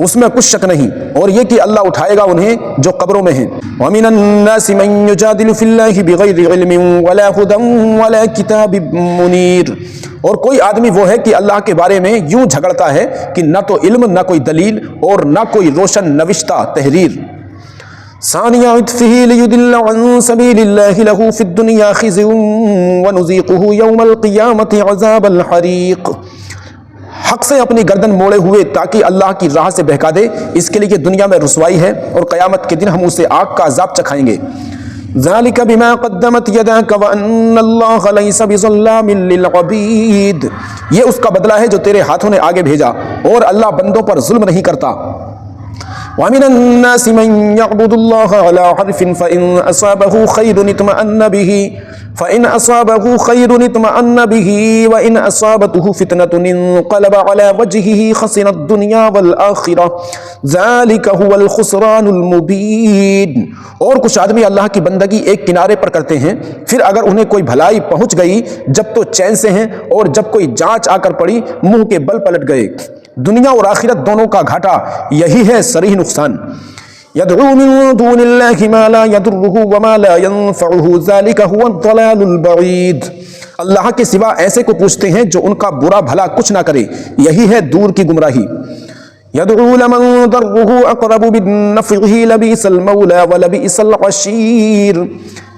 اس میں کچھ شک نہیں، اور یہ کہ اللہ اٹھائے گا انہیں جو قبروں میں ہیں۔ وَمِنَ النَّاسِ مَن يُجَادِلُ فِي اللَّهِ بِغَيْرِ عِلْمٍ وَلَا هُدًى وَلَا كِتَابٍ مُنِيرٍ، اور کوئی آدمی وہ ہے کہ اللہ کے بارے میں یوں جھگڑتا ہے کہ نہ تو علم، نہ کوئی دلیل، اور نہ کوئی روشن نوشتہ تحریر۔ ثانیہ عطفہ لیضل عن سبیل اللہ لہ فی الدنیا خزی ونذیقہ یوم القیامۃ عذاب الحریق، حق سے اپنی گردن موڑے ہوئے تاکہ اللہ کی راہ سے بہکا دے، اس کے لیے دنیا میں رسوائی ہے اور قیامت کے دن ہم اسے آگ کا عذاب چکھائیں گے۔ ذالک بما قدمت یداک وان اللہ لیس بظلام للعبید، یہ اس کا بدلہ ہے جو تیرے ہاتھوں نے آگے بھیجا، اور اللہ بندوں پر ظلم نہیں کرتا۔ وَمِنَ النَّاسِ مَن يَعْبُدُ اللَّهَ عَلَى حَرْفٍ فَإِنْ أَصَابَهُ خَيْرٌ اطْمَأَنَّ بِهِ وَإِنْ أَصَابَتْهُ فِتْنَةٌ انقلب عَلَى وَجْهِهِ خَسِرَ الدُّنْيَا وَالْآخِرَةَ ذَلِكَ هُوَ الْخُسْرَانُ الْمُبِينُ، اور کچھ آدمی اللہ کی بندگی ایک کنارے پر کرتے ہیں، پھر اگر انہیں کوئی بھلائی پہنچ گئی جب تو چین سے ہیں، اور جب کوئی جانچ آ کر پڑی منہ کے بل پلٹ گئے۔ دنیا اور آخرت دونوں کا گھاٹا یہی ہے صریح نقصان۔ يدعو من دون الله ما لا يضره وما لا ينفعه ذلك هو الضلال البعيد، اللہ کے سوا ایسے کو پوچھتے ہیں جو ان کا برا بھلا کچھ نہ کرے، یہی ہے دور کی گمراہی۔ يدعو لمن ضره اقرب من نفعه لبئس المولى ولبئس العشير،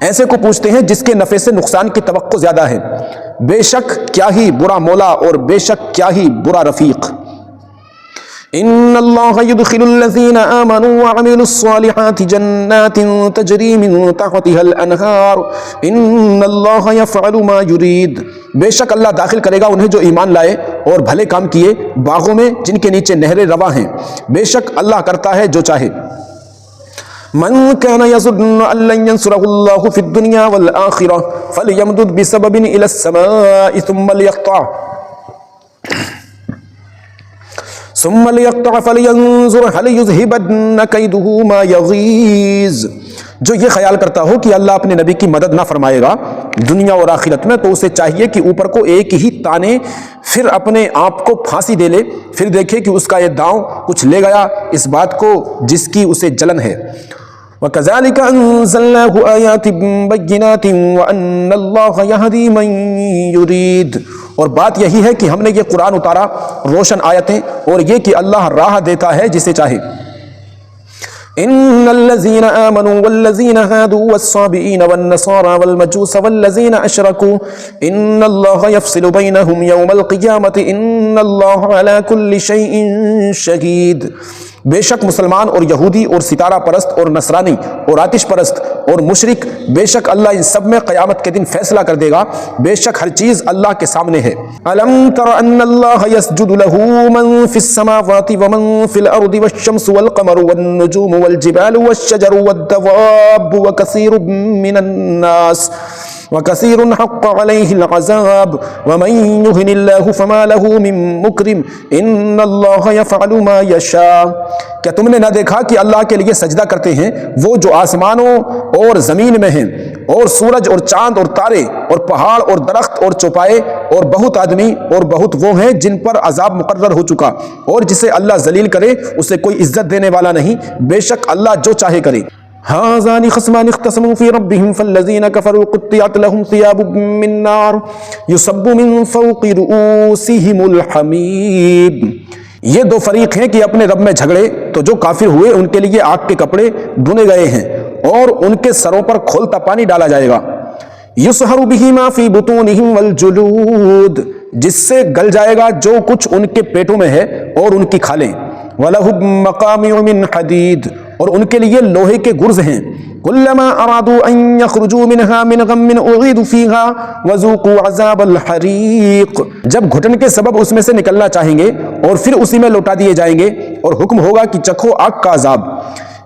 ایسے کو پوچھتے ہیں جس کے نفع سے نقصان کی توقع زیادہ ہے، بے شک کیا ہی برا مولا اور بے شک کیا ہی برا رفیق۔ ان اللہ يدخل الذین آمنوا وعملوا الصالحات جنات تجری من تحتها الانہار ان اللہ یفعل ما یرید، بے شک اللہ داخل کرے گا انہیں جو ایمان لائے اور بھلے کام کیے باغوں میں جن کے نیچے نہریں رواں ہیں، بے شک اللہ کرتا ہے جو چاہے۔ من كان يظن ان لن ينصره الله في الدنيا والآخرة فليمدد بسبب الى السماء ثم ليقطع فلينظر هل يذهبن كيده ما يغيظ، جو یہ خیال کرتا ہو کہ اللہ اپنے نبی کی مدد نہ فرمائے گا دنیا اور آخرت میں، تو اسے چاہیے کہ اوپر کو ایک ہی تانے پھر اپنے آپ کو پھانسی دے لے، پھر دیکھے کہ اس کا یہ داؤں کچھ لے گیا اس بات کو جس کی اسے جلن ہے۔ وَكَذَلِكَ أَنزَلْنَاهُ آيَاتٍ بَيِّنَاتٍ وَأَنَّ اللَّهَ يَهْدِي مَن يُرِيدُ، اور بات یہی ہے کہ ہم نے یہ قرآن اتارا روشن آیتیں، اور یہ کہ اللہ راہ دیتا ہے جسے چاہے۔ ان الذين آمنوا والذين هادوا والصابئين والنصارى والمجوس والذين اشركوا ان الله يفصل بينهم يوم القيامة ان الله على كل شيء شهيد، بے شک مسلمان اور یہودی اور ستارہ پرست اور نصرانی اور آتش پرست اور مشرک، بے شک اللہ ان سب میں قیامت کے دن فیصلہ کر دے گا، بے شک ہر چیز اللہ کے سامنے ہے۔ الم تر ان اللہ یسجد له من فی السماوات ومن فی الارض والشمس والقمر والنجوم والجبال والشجر والدواب وکثیر من الناس وَكَثِيرٌ حَقَّ عَلَيْهِ الْعَذَابُ وَمَن يُهِنِ اللَّهُ فَمَا لَهُ مِن مُكْرِمٍ إِنَّ اللَّهَ يَفْعَلُ مَا يَشَاءُ، کیا تم نے نہ دیکھا کہ اللہ کے لیے سجدہ کرتے ہیں وہ جو آسمانوں اور زمین میں ہیں، اور سورج اور چاند اور تارے اور پہاڑ اور درخت اور چوپائے، اور بہت آدمی اور بہت وہ ہیں جن پر عذاب مقرر ہو چکا، اور جسے اللہ ذلیل کرے اسے کوئی عزت دینے والا نہیں، بے شک اللہ جو چاہے کرے۔ هذان خصمان اختصموا في ربهم فالذين كفروا قطعت لهم ثياب من نار يصب من فوق رؤوسهم الحميم. یہ دو فریق ہیں کہ اپنے رب میں جھگڑے تو جو کافر ہوئے ان کے لیے آگ کے کپڑے بنے گئے ہیں اور ان کے سروں پر کھولتا پانی ڈالا جائے گا. یصہر بہ ما فی بطونہم والجلود، جس سے گل جائے گا جو کچھ ان کے پیٹوں میں ہے اور ان کی کھالیں. وَلَهُمْ مَقَامِعُ مِنْ حَدِيدٍ، اور ان کے لیے لوہے کے گرز ہیں. كُلَّمَا أَرَادُوا أَنْ يَخْرُجُوا مِنْهَا مِنْ غَمٍّ أُعِيدُوا فِيهَا وَذُوقُوا عَذَابَ الْحَرِيقِ، جب گھٹن کے سبب اس میں سے نکلنا چاہیں گے اور پھر اسی میں لوٹا دیے جائیں گے اور حکم ہوگا کہ چکھو آگ کا عذاب.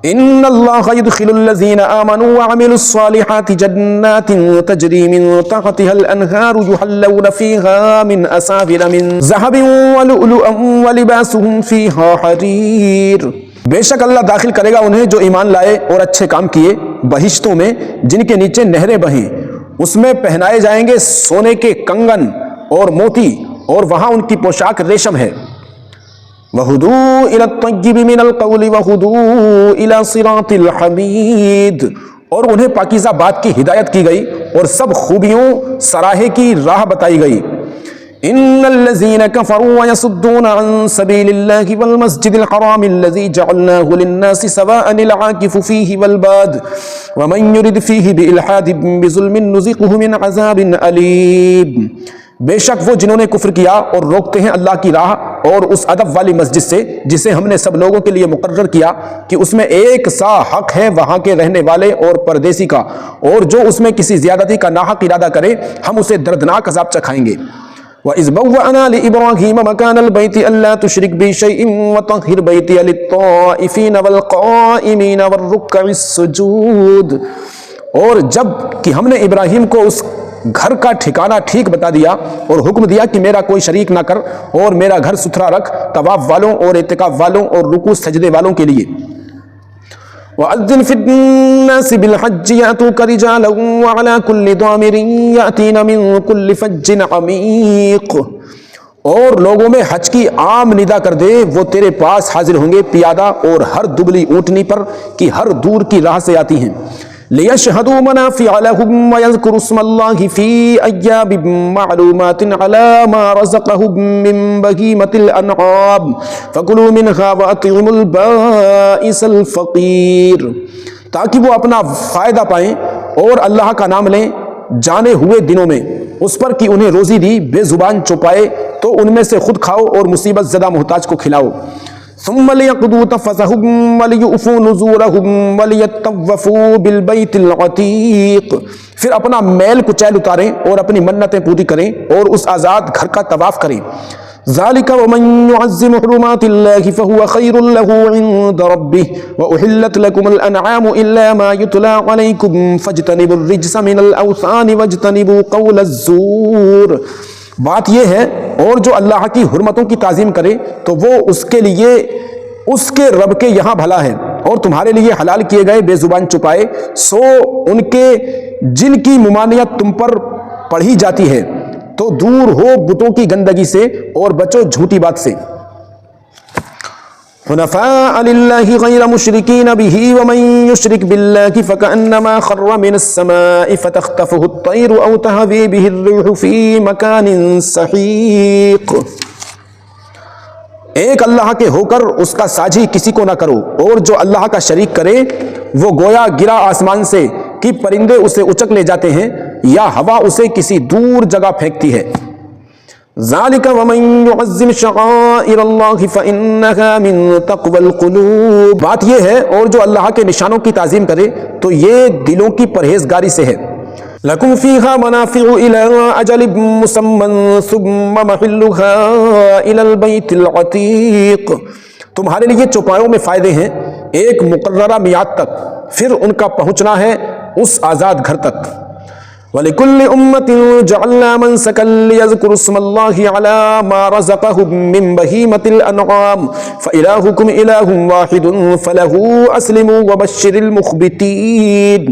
ان اللہ يدخل الذين آمنوا وعملوا الصالحات جنات تجري من تحتها الانهار يحلون فيها من اساور من ذهب ولؤلؤا ولباسهم فيها حرير. بے شک اللہ داخل کرے گا انہیں جو ایمان لائے اور اچھے کام کیے بہشتوں میں جن کے نیچے نہریں بہیں، اس میں پہنائے جائیں گے سونے کے کنگن اور موتی اور وہاں ان کی پوشاک ریشم ہے. وَهُدُوا إِلَى الطَّيِّبِ مِنَ الْقَوْلِ وَهُدُوا إِلَى صِرَاطِ الْحَمِيدِ، اور انہیں پاکیزہ بات کی ہدایت کی گئی اور سب خوبیوں سراہے کی راہ بتائی گئی. ان الذين كفروا ويصدون عن سبيل الله والمسجد الحرام الذي جعلناه للناس سواء العاكف فيه والباد ومن يرد فيه بإلحاد بظلم نذقه من عذاب أليم. بے شک وہ جنہوں نے کفر کیا اور روکتے ہیں اللہ کی راہ اور اس ادب والی مسجد سے جسے ہم نے سب لوگوں کے لیے مقرر کیا کہ اس میں ایک سا حق ہے وہاں کے رہنے والے اور پردیسی کا، اور جو اس میں کسی زیادتی کا ناحق ارادہ کرے ہم اسے دردناک عذاب چکھائیں گے. وَإِذْ بَوَّأْنَا لِإِبْرَاهِيمَ مَكَانَ الْبَيْتِ أَلَّا تُشْرِكْ بِي شَيْءٍ وَطَهِّرْ بَيْتِيَ لِلطَّائِفِينَ وَالْقَائِمِينَ وَالرُّكَّعِ السُّجُودِ، اور جب کہ ہم نے ابراہیم کو اس گھر کا ٹھکانہ ٹھیک بتا دیا اور حکم دیا کہ میرا کوئی شریک نہ کر اور میرا گھر ستھرا رکھ طواف والوں اور اعتکاف والوں اور رکوع سجدے والوں کے لیے. وَأَذِّنْ فِي النَّاسِ بِالْحَجِّ يَأْتُوكَ رِجَالًا وَعَلَى كُلِّ ضَامِرٍ يَأْتِينَ مِنْ كُلِّ فَجٍّ عَمِيقٍ، اور لوگوں میں حج کی عام ندا کر دے وہ تیرے پاس حاضر ہوں گے پیادہ اور ہر دبلی اونٹنی پر کہ ہر دور کی راہ سے آتی ہیں. لِيَشْهَدُوا مَنَافِعَ لَهُمْ وَيَذْكُرُوا اسْمَ اللَّهِ فِي أَيَّامٍ مَّعْلُومَاتٍ عَلَىٰ مَا رَزَقَهُم مِّن بَهِيمَةِ الْأَنْعَامِ فَكُلُوا مِنْهَا وَأَطْعِمُوا الْبَائِسَ الْفَقِيرَ، تاکہ وہ اپنا فائدہ پائیں اور اللہ کا نام لیں جانے ہوئے دنوں میں اس پر کہ انہیں روزی دی بے زبان چوپائے تو ان میں سے خود کھاؤ اور مصیبت زدہ محتاج کو کھلاؤ. ثم ليقضوا تفثهم وليوفوا نذورهم وليطوفوا بالبيت العتيق، پھر اپنا میل کچیل اتاریں اور اپنی منتیں پوری کریں اور اس آزاد گھر کا طواف کریں. ذالک ومن يعظم حرمات الله فهو خير له عند ربه وأحلت لكم الأنعام إلا ما يتلى عليكم فاجتنبوا الرجس من الأوثان واجتنبوا قول الزور. بات یہ ہے اور جو اللہ کی حرمتوں کی تعظیم کرے تو وہ اس کے لیے اس کے رب کے یہاں بھلا ہے، اور تمہارے لیے حلال کیے گئے بے زبان چپائے سو ان کے جن کی ممانعت تم پر پڑھی جاتی ہے تو دور ہو بتوں کی گندگی سے اور بچو جھوٹی بات سے. حنفاء للہ غیر مشرکین بہ ومن یشرک باللہ فکأنما خر من السماء فتخطفہ الطیر او تہوی بہ الريح فی مکان سحیق. ایک اللہ کے ہو کر اس کا ساجی کسی کو نہ کرو، اور جو اللہ کا شریک کرے وہ گویا گرا آسمان سے کہ پرندے اسے اچک لے جاتے ہیں یا ہوا اسے کسی دور جگہ پھینکتی ہے. ذالک ومن يعظم شعائر اللہ فإنها من تقوى القلوب، بات یہ ہے اور جو اللہ کے نشانوں کی تعظیم کرے تو یہ دلوں کی پرہیزگاری سے ہے. لکم فیہا منافع الی اجل مسمى ثم محلها الی البیت العتیق، تمہارے لیے چوپایوں میں فائدے ہیں ایک مقررہ میعاد تک، پھر ان کا پہنچنا ہے اس آزاد گھر تک. وَلِكُلِّ أُمَّةٍ جَعَلْنَا مَنْسَكًا لِيَذْكُرُوا اسْمَ اللَّهِ عَلَىٰ مَا رَزَقَهُم مِّن بَهِيمَةِ الْأَنْعَامِ فَإِلَٰهُكُمْ إِلَٰهٌ وَاحِدٌ فَلَهُ أَسْلِمُوا وَبَشِّرِ الْمُخْبِتِينَ.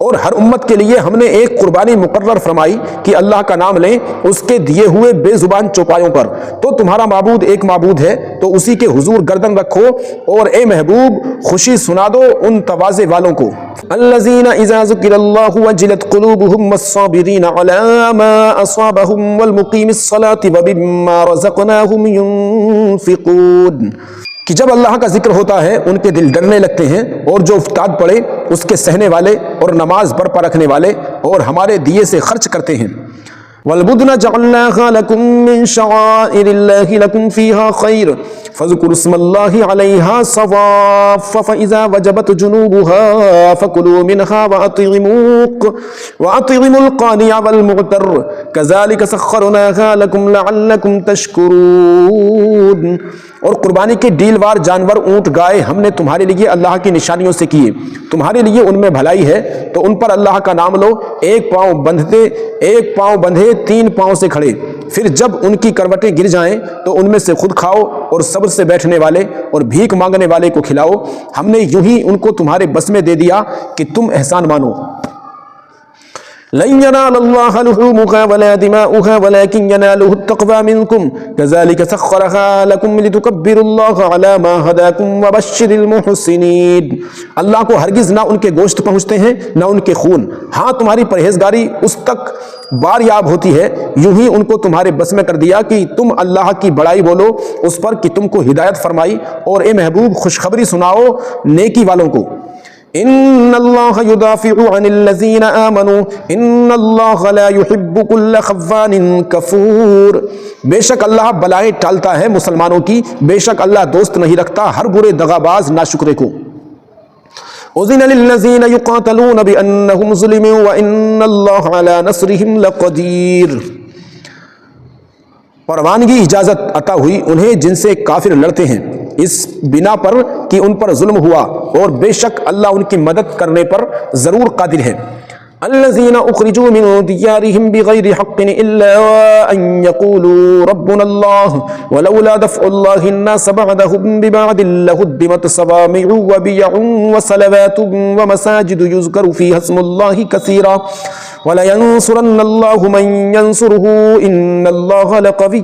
اور ہر امت کے لیے ہم نے ایک قربانی مقرر فرمائی کہ اللہ کا نام لیں اس کے دیے ہوئے بے زبان چوپایوں پر، تو تمہارا معبود ایک معبود ہے، تو اسی کے حضور گردن رکھو، اور اے محبوب خوشی سنا دو ان تواضع والوں کو، الذین اذا ذکر اللہ وجلت قلوبهم والصابرین علی ما اصابهم والمقیم الصلاة ومما رزقناهم ينفقون، کہ جب اللہ کا ذکر ہوتا ہے ان کے دل ڈرنے لگتے ہیں، اور جو افتاد پڑے اس کے سہنے والے اور نماز برپا رکھنے والے اور ہمارے دیے سے خرچ کرتے ہیں۔ والبدن جعلناها لكم من شعائر الله لكم فيها خير فاذكروا اسم الله عليها صواف فإذا وجبت جنوبها فكلوا منها وأطعموا القانع والمعتر كذلك سخرناها لكم لعلكم تشكرون، اور قربانی کے ڈیل وار جانور اونٹ گائے ہم نے تمہارے لیے اللہ کی نشانیوں سے کیے، تمہارے لیے ان میں بھلائی ہے، تو ان پر اللہ کا نام لو، ایک پاؤں بندھے 3 پاؤں سے کھڑے، پھر جب ان کی کروٹیں گر جائیں تو ان میں سے خود کھاؤ، اور صبر سے بیٹھنے والے اور بھیک مانگنے والے کو کھلاؤ، ہم نے یوں ہی ان کو تمہارے بس میں دے دیا کہ تم احسان مانو۔ لن ينال الله لحومها ولا دماؤها ولكن يناله التقوى منكم كذلك سخرها لكم لتكبروا الله على ما هداكم وبشر المحسنين، اللہ کو ہرگز نہ ان کے گوشت پہنچتے ہیں نہ ان کے خون، ہاں تمہاری پرہیزگاری اس تک باریاب ہوتی ہے، یوں ہی ان کو تمہارے بس میں کر دیا کہ تم اللہ کی بڑائی بولو اس پر کہ تم کو ہدایت فرمائی، اور اے محبوب خوشخبری سناؤ نیکی والوں کو۔ ان اللہ یدافع عن الذین آمنوا ان اللہ لا يحب كل خوان کفور، بے شک اللہ بلائیں ٹالتا ہے مسلمانوں کی، بے شک اللہ دوست نہیں رکھتا ہر برے دغاباز ناشکرے کو۔ اذن للذین یقاتلون بانہم ظلموا وان اللہ علی نصرہم لقدیر، پروانگی اجازت عطا ہوئی انہیں جن سے کافر لڑتے ہیں، اس بنا پر کہ ان پر ظلم ہوا، اور بے شک اللہ ان کی مدد کرنے پر ضرور قادر ہے۔ الذين اخرجوا من ديارهم بغير حق الا ان يقولوا ربنا الله ولولا دفع الله الناس بعضهم ببعض لهدمت صوامع وبيع وصلوات ومساجد يذكر فيها اسم الله كثيرا ولينصرن الله من ينصره ان الله لقوي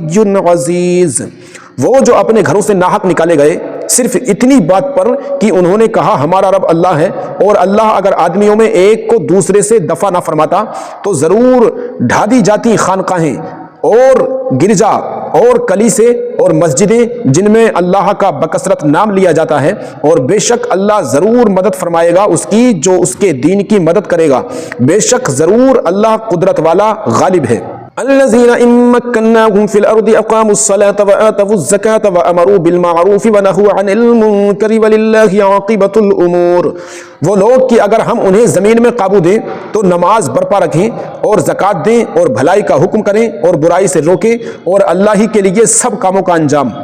عزيز، وہ جو اپنے گھروں سے ناحق نکالے گئے صرف اتنی بات پر کہ انہوں نے کہا ہمارا رب اللہ ہے، اور اللہ اگر آدمیوں میں ایک کو دوسرے سے دفع نہ فرماتا تو ضرور ڈھا دی جاتی خانقاہیں اور گرجا اور کلیسے اور مسجدیں جن میں اللہ کا بکثرت نام لیا جاتا ہے، اور بے شک اللہ ضرور مدد فرمائے گا اس کی جو اس کے دین کی مدد کرے گا، بے شک ضرور اللہ قدرت والا غالب ہے۔ الذين إن مكناهم في الأرض أقاموا الصلاة وآتوا الزكاة وأمروا بالمعروف ونهوا عن المنكر ولله عاقبة الأمور، وہ لوگ کہ اگر ہم انہیں زمین میں قابو دیں تو نماز برپا رکھیں اور زکوٰۃ دیں اور بھلائی کا حکم کریں اور برائی سے روکیں، اور اللہ ہی کے لیے سب کاموں کا انجام۔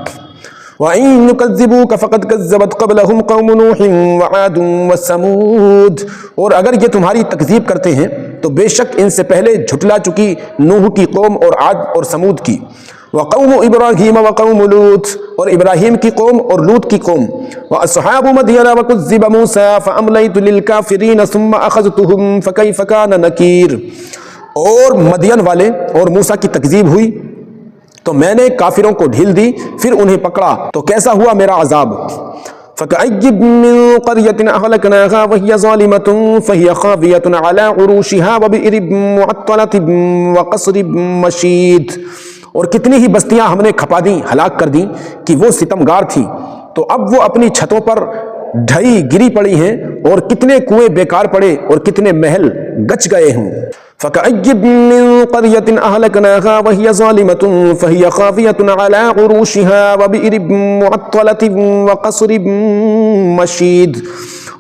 وَإِن يُكَذِّبُوكَ فَقَدْ كَذَّبَتْ قَبْلَهُمْ قَوْمُ نُوحٍ وَعَادٌ وَثَمُودُ، اور اگر یہ تمہاری تکذیب کرتے ہیں تو بے شک ان سے پہلے جھٹلا چکی نوح کی قوم اور عاد اور سمود کی، وقوم ابراہیم وقوم لوط، اور ابراہیم کی قوم اور لوط کی قوم، واصحاب مدین وکذب موسیٰ فاملیت للکافرین ثم اخذتهم فکیف کان نکیر، اور مدین والے اور موسیٰ کی تکذیب ہوئی تو میں نے کافروں کو ڈھیل دی، پھر انہیں پکڑا تو کیسا ہوا میرا عذاب۔ فَكَأَيِّن مِّن قَرْيَةٍ أَهْلَكْنَاهَا وَهِيَ ظَالِمَةٌ فَهِيَ خَاوِيَةٌ عَلَىٰ عُرُوشِهَا وَبِئْرٍ مُّعَطَّلَةٍ وَقَصْرٍ مَّشِيدٍ، اور کتنی ہی بستیاں ہم نے کھپا دیں، ہلاک کر دیں کہ وہ ستمگار تھیں، تو اب وہ اپنی چھتوں پر ڈھئی گری پڑی ہیں، اور کتنے کنویں بیکار پڑے اور کتنے محل گچ گئے ہوں۔ فَكَأَيِّن مِّن قَرْيَةٍ أَهْلَكْنَاهَا وَهِيَ ظَالِمَةٌ فَهِيَ خَاوِيَةٌ عَلَىٰ عُرُوشِهَا وَبِئْرٍ مُّعَطَّلَةٍ وَقَصْرٍ مَّشِيدٍ،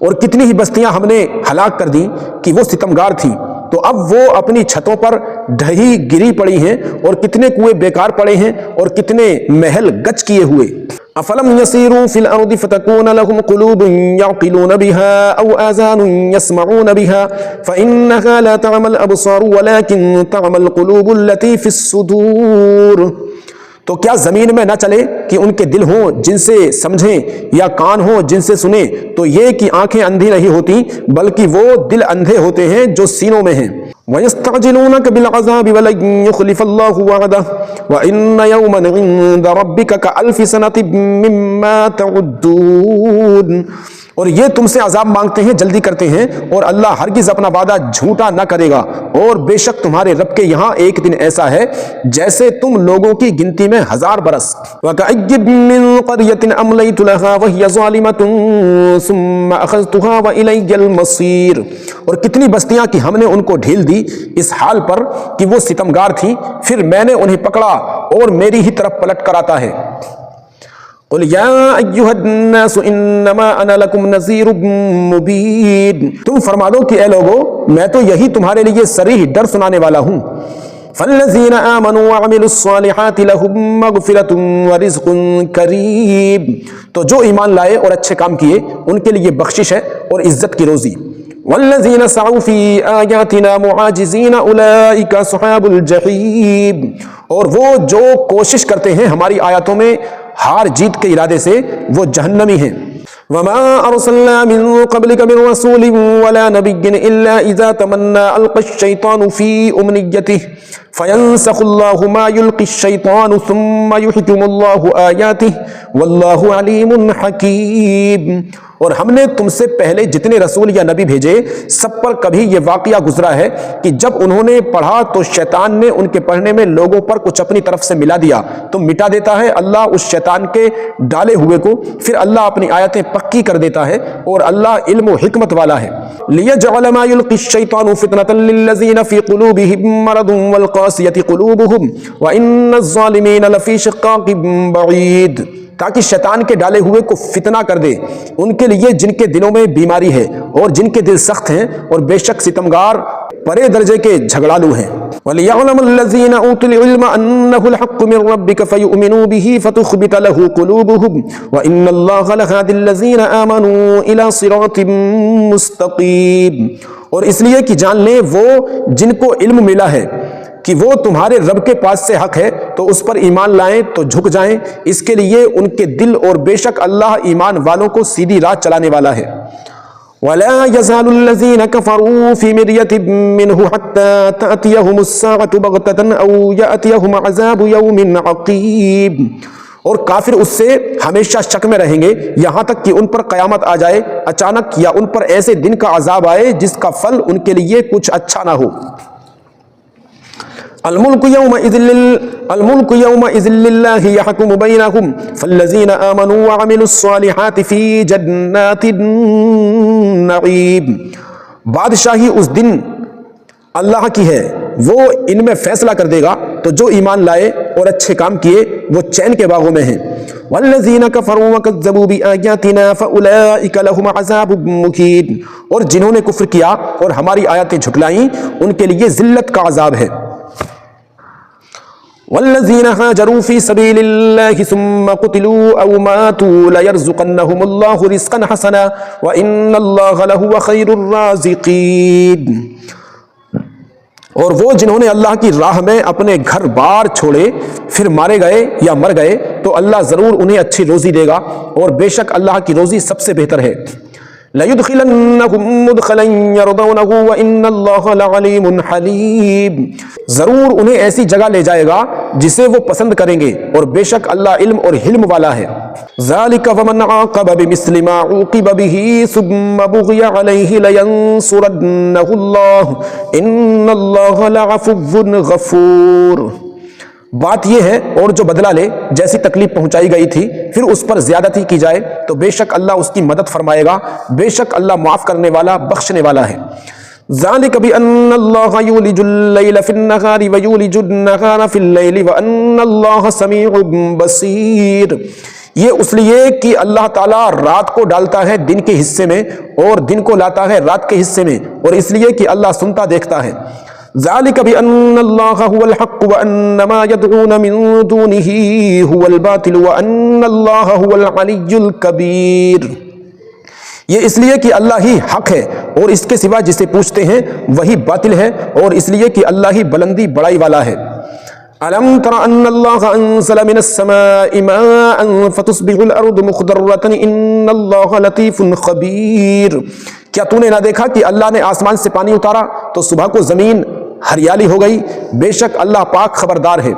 اور کتنی ہی بستیاں ہم نے ہلاک کر دیں کہ وہ ستمگار تھیں، تو اب وہ اپنی چھتوں پر ڈھہی گری پڑی ہیں، اور کتنے کنویں بیکار پڑے ہیں اور کتنے محل گچ کیے ہوئے۔ افلم يسيروا في الارض فتكون لهم قلوب يعقلون بها او اذان يسمعون بها فانها لا تعمى الابصار ولكن تعمى القلوب التي في الصدور، تو کیا زمین میں نہ چلے کہ ان کے دل ہوں جن سے سمجھیں یا کان ہوں جن سے سنیں؟ تو یہ کہ آنکھیں اندھی نہیں ہوتی بلکہ وہ دل اندھے ہوتے ہیں جو سینوں میں ہیں۔ وَيَسْتَعْجِلُونَكَ بِالْعَذَابِ وَلَن يُخْلِفَ اللَّهُ وَعْدَهُ وَإِنَّ يَوْمًا عِندَ رَبِّكَ كَأَلْفِ سَنَةٍ مِّمَّا تَعُدُّونَ۔ اور یہ تم سے عذاب مانگتے ہیں، جلدی کرتے ہیں، اور اللہ ہرگز اپنا وعدہ جھوٹا نہ کرے گا، اور بے شک تمہارے رب کے یہاں ایک دن ایسا ہے جیسے تم لوگوں کی گنتی میں 1000 برس۔ وَكَأَيٍّ مِّن قَرْيَةٍ أَمْلَيْتُ لَهَا وَهِيَ ظَالِمَةٌ ثُمَّ أَخَذْتُهَا وَإِلَيَّ الْمَصِيرُ۔ اور کتنی بستیاں کہ ہم نے ان کو ڈھیل دی اس حال پر کہ وہ ستمگار تھیں، پھر میں نے انہیں پکڑا اور میری ہی طرف پلٹ کر آتا ہے۔ قل یا ایھا الناس انما انا لکم نذیر مبین۔ تم فرما دو کہ اے لوگو میں تو یہی تمہارے لیے صریح ڈر سنانے والا ہوں۔ فالذین آمنوا وعملوا الصالحات لهم مغفرۃ ورزق کریم۔ تو جو ایمان لائے اور اچھے کام کیے ان کے لیے بخشش ہے اور عزت کی روزی۔ والذین سعوا فی آیاتنا معاجزین اولئک اصحاب الجحیم۔ اور وہ جو کوشش کرتے ہیں ہماری آیاتوں میں ہار جیت کے ارادے سے وہ جہنمی ہیں۔ وما ارسلنا من قبلك من رسول ولا نبي الا اذا تمنى القى الشيطان في امنيته فينسخ الله ما يلقي الشيطان ثم يحكم الله آياته والله عليم حكيم۔ اور ہم نے تم سے پہلے جتنے رسول یا نبی بھیجے سب پر کبھی یہ واقعہ گزرا ہے کہ جب انہوں نے پڑھا تو شیطان نے ان کے پڑھنے میں لوگوں پر کچھ اپنی طرف سے ملا دیا تو مٹا دیتا ہے اللہ اس شیطان کے ڈالے ہوئے کو، پھر اللہ اپنی آیتیں پکی کر دیتا ہے، اور اللہ علم و حکمت والا ہے۔ لِيَجْعَلَ مَا يُلْقِي الشَّيْطَانُ فِتْنَةً لِّلَّذِينَ فِي قُلُوبِهِم مَّرَضٌ وَالْقَاسِيَةِ قُلُوبُهُمْ وَإِنَّ الظَّالِمِينَ لَفِي شِقَاقٍ بَعِيدٍ۔ تاکہ شیطان کے ڈالے ہوئے کو فتنہ کر دے ان کے لیے جن کے دلوں میں بیماری ہے اور جن کے دل سخت ہیں، اور بے شک ستمگار پرے درجے کے جھگڑالو ہیں۔ وَلِيَعْلَمَ الَّذِينَ أُوتُوا الْعِلْمَ أَنَّهُ الْحَقُّ مِن رَّبِّكَ فَيُؤْمِنُوا بِهِ فَتُخْبِتَ لَهُ قُلُوبُهُمْ وَإِنَّ اللَّهَ لَهَادِ الَّذِينَ آمَنُوا إِلَىٰ صِرَاطٍ مُّسْتَقِيمٍ۔ اور اس لیے کہ جان لیں وہ جن کو علم ملا ہے کہ وہ تمہارے رب کے پاس سے حق ہے تو اس پر ایمان لائیں تو جھک جائیں، اس کے لیے ان کے دل، اور بے شک اللہ ایمان والوں کو سیدھی راہ چلانے والا ہے۔ وَلَا يَزَالُ الَّذِينَ كَفَرُوا فِي مِرْيَةٍ مِّنْهُ حَتَّىٰ تَأْتِيَهُمُ السَّاعَةُ بَغْتَةً أَوْ يَأْتِيَهُمْ عَذَابُ يَوْمٍ عَقِيمٍ۔ اور کافر اس سے ہمیشہ شک میں رہیں گے یہاں تک کہ ان پر قیامت آ جائے اچانک، یا ان پر ایسے دن کا عذاب آئے جس کا پھل ان کے لیے کچھ اچھا نہ ہو۔ الملک یومئذ للہ یحکم بینہم فالذین آمنوا وعملوا الصالحات فی جنات النعیم۔ بادشاہی اس دن اللہ کی ہے، وہ ان میں فیصلہ کر دے گا، تو جو ایمان لائے اور اچھے کام کیے وہ چین کے باغوں میں ہیں۔ والذین کفروا وکذبوا بآیاتنا فاولئک لهم عذاب مہین۔ اور جنہوں نے کفر کیا اور ہماری آیاتیں جھٹلائیں ان کے لیے ذلت کا عذاب ہے۔ والذین هاجروا فی سبیل اللہ ثم قتلوا او ماتوا لیرزقنہم اللہ رزقا حسنا وان اللہ لہو خیر الرازقین۔ اور وہ جنہوں نے اللہ کی راہ میں اپنے گھر بار چھوڑے پھر مارے گئے یا مر گئے تو اللہ ضرور انہیں اچھی روزی دے گا، اور بے شک اللہ کی روزی سب سے بہتر ہے۔ لَيُدْخِلَنَّهُمْ مُدْخَلًا يَرْضَوْنَهُ وَإِنَّ اللَّهَ لَعَلِيمٌ حَلِيمٌ۔ ضرور انہیں ایسی جگہ لے جائے گا جسے وہ پسند کریں گے، اور بے شک اللہ علم اور حلم والا ہے۔ ذَلِكَ وَمَنْ عَاقَبَ بِمِثْلِ مَا عُوقِبَ بِهِ ثُمَّ بُغِيَ عَلَيْهِ لَيَنصُرَنَّهُ اللَّهُ إِنَّ اللَّهَ لَعَفُوٌّ غَفُورٌ۔ بات یہ ہے اور جو بدلہ لے جیسی تکلیف پہنچائی گئی تھی پھر اس پر زیادتی کی جائے تو بے شک اللہ اس کی مدد فرمائے گا، بے شک اللہ معاف کرنے والا بخشنے والا ہے۔ ذَلِكَ بِأَنَّ اللَّهَ يُولِجُ اللَّيْلَ فِي النَّهَارِ وَيُولِجُ النَّهَارَ فِي اللَّيْلِ وَأَنَّ اللَّهَ سَمِيعٌ بَصِيرٌ۔ یہ اس لیے کہ اللہ تعالیٰ رات کو ڈالتا ہے دن کے حصے میں اور دن کو لاتا ہے رات کے حصے میں، اور اس لیے کہ اللہ سنتا دیکھتا ہے۔ ذَلِكَ بِأَنَّ اللَّهَ هُوَ الْحَقُّ وَأَنَّ مَا يَدْعُونَ مِن دُونِهِ هُوَ الْبَاطِلُ وَأَنَّ اللَّهَ هُوَ الْعَلِيُّ الْكَبِيرُ۔ یہ اس لیے کہ اللہ ہی حق ہے اور اس کے سوا جسے پوچھتے ہیں وہی باطل ہے، اور اس لیے کہ اللہ ہی بلندی بڑائی والا ہے۔ ألم تر أن الله أنزل من السماء ماء فتصبح الأرض مخضرة إن الله لطيف خبير. کیا تو نے نہ دیکھا کہ اللہ نے آسمان سے پانی اتارا تو صبح کو زمین ہریالی ہو گئی؟ بے شک اللہ پاک خبردار ہے.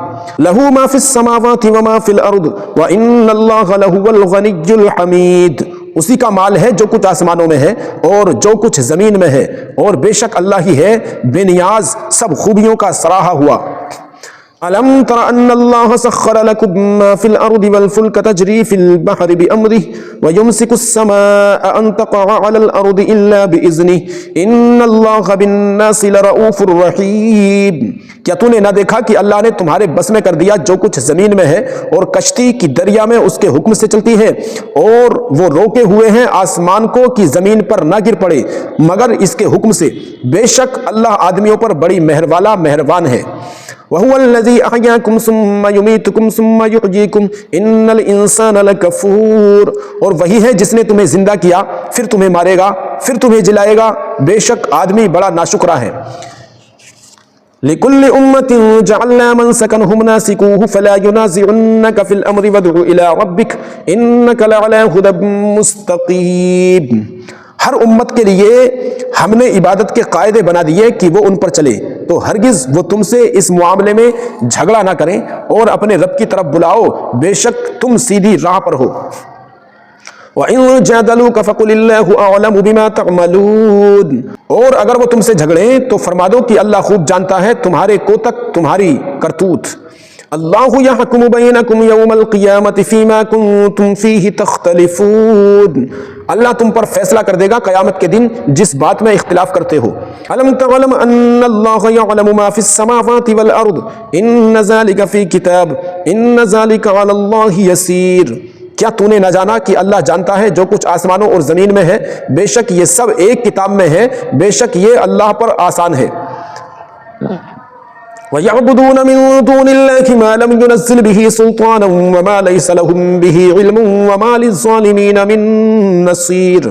لہو ما فی السماوات وما فی الارض وان اللہ لہو الغنی الحمید. اسی کا مال ہے جو کچھ آسمانوں میں ہے اور جو کچھ زمین میں ہے، اور بے شک اللہ ہی ہے بے نیاز سب خوبیوں کا سراہا ہوا. ألم تر أن الله سخر لكم ما في الأرض والفلك تجري في البحر بأمره ويمسك السماء أن تقع على الأرض إلا بإذنه إن الله بالناس لرؤوف رحيم. کیا تو نے نہ دیکھا کہ اللہ نے تمہارے بس میں کر دیا جو کچھ زمین میں ہے اور کشتی کی دریا میں اس کے حکم سے چلتی ہے، اور وہ روکے ہوئے ہیں آسمان کو کہ زمین پر نہ گر پڑے مگر اس کے حکم سے. بے شک اللہ آدمیوں پر بڑی مہروالا مہربان ہے. وَهُوَ الَّذِي أَحْيَاكُمْ ثُمَّ يُمِيتُكُمْ ثُمَّ يُحْيِيكُمْ إِنَّ الْإِنسَانَ لَكَفُورٌ. اور وہی ہے جس نے تمہیں زندہ کیا پھر تمہیں مارے گا پھر تمہیں جلائے گا، بے شک آدمی بڑا ناشکرا ہے. لِكُلِّ أُمَّةٍ جَعَلْنَا مَنْسَكًا هُمْ نَاسِكُوهُ فَلَا يُنَازِعُنَّكَ فِي الْأَمْرِ وَادْعُ إِلَىٰ رَبِّكَ إِنَّكَ لَعَلَىٰ هُدًى مُسْتَقِيمٍ. ہر امت کے لیے ہم نے عبادت کے قاعدے بنا دیے کہ وہ ان پر چلے، تو ہرگز وہ تم سے اس معاملے میں جھگڑا نہ کریں اور اپنے رب کی طرف بلاؤ، بے شک تم سیدھی راہ پر ہو. وَإِن جَادَلُوكَ فَقُلِ اللَّهُ أَعْلَمُ بِمَا تَعْمَلُونَ. اور اگر وہ تم سے جھگڑیں تو فرما دو کہ اللہ خوب جانتا ہے تمہارے کوتک تمہاری کرتوت. اللہ یحکم بینکم یوم القیامت فیما کنتم فیہ تختلفون. اللہ تم پر فیصلہ کر دے گا قیامت کے دن جس بات میں اختلاف کرتے ہو. الم تعلم ان اللہ یعلم ما فی السماوات والارض ان ذلک فی کتاب ان ذلک علی اللہ یسیر. کیا تو نے نہ جانا کہ اللہ جانتا ہے جو کچھ آسمانوں اور زمین میں ہے، بے شک یہ سب ایک کتاب میں ہے، بے شک یہ اللہ پر آسان ہے. وَيَعْبُدُونَ مِن دُونِ اللَّهِ مَا لَمْ يُنَزِّلْ بِهِ سُلْطَانًا وَمَا لَيْسَ لَهُم بِهِ عِلْمٌ وَمَا لِلظَّالِمِينَ مِن نَصِيرٍ.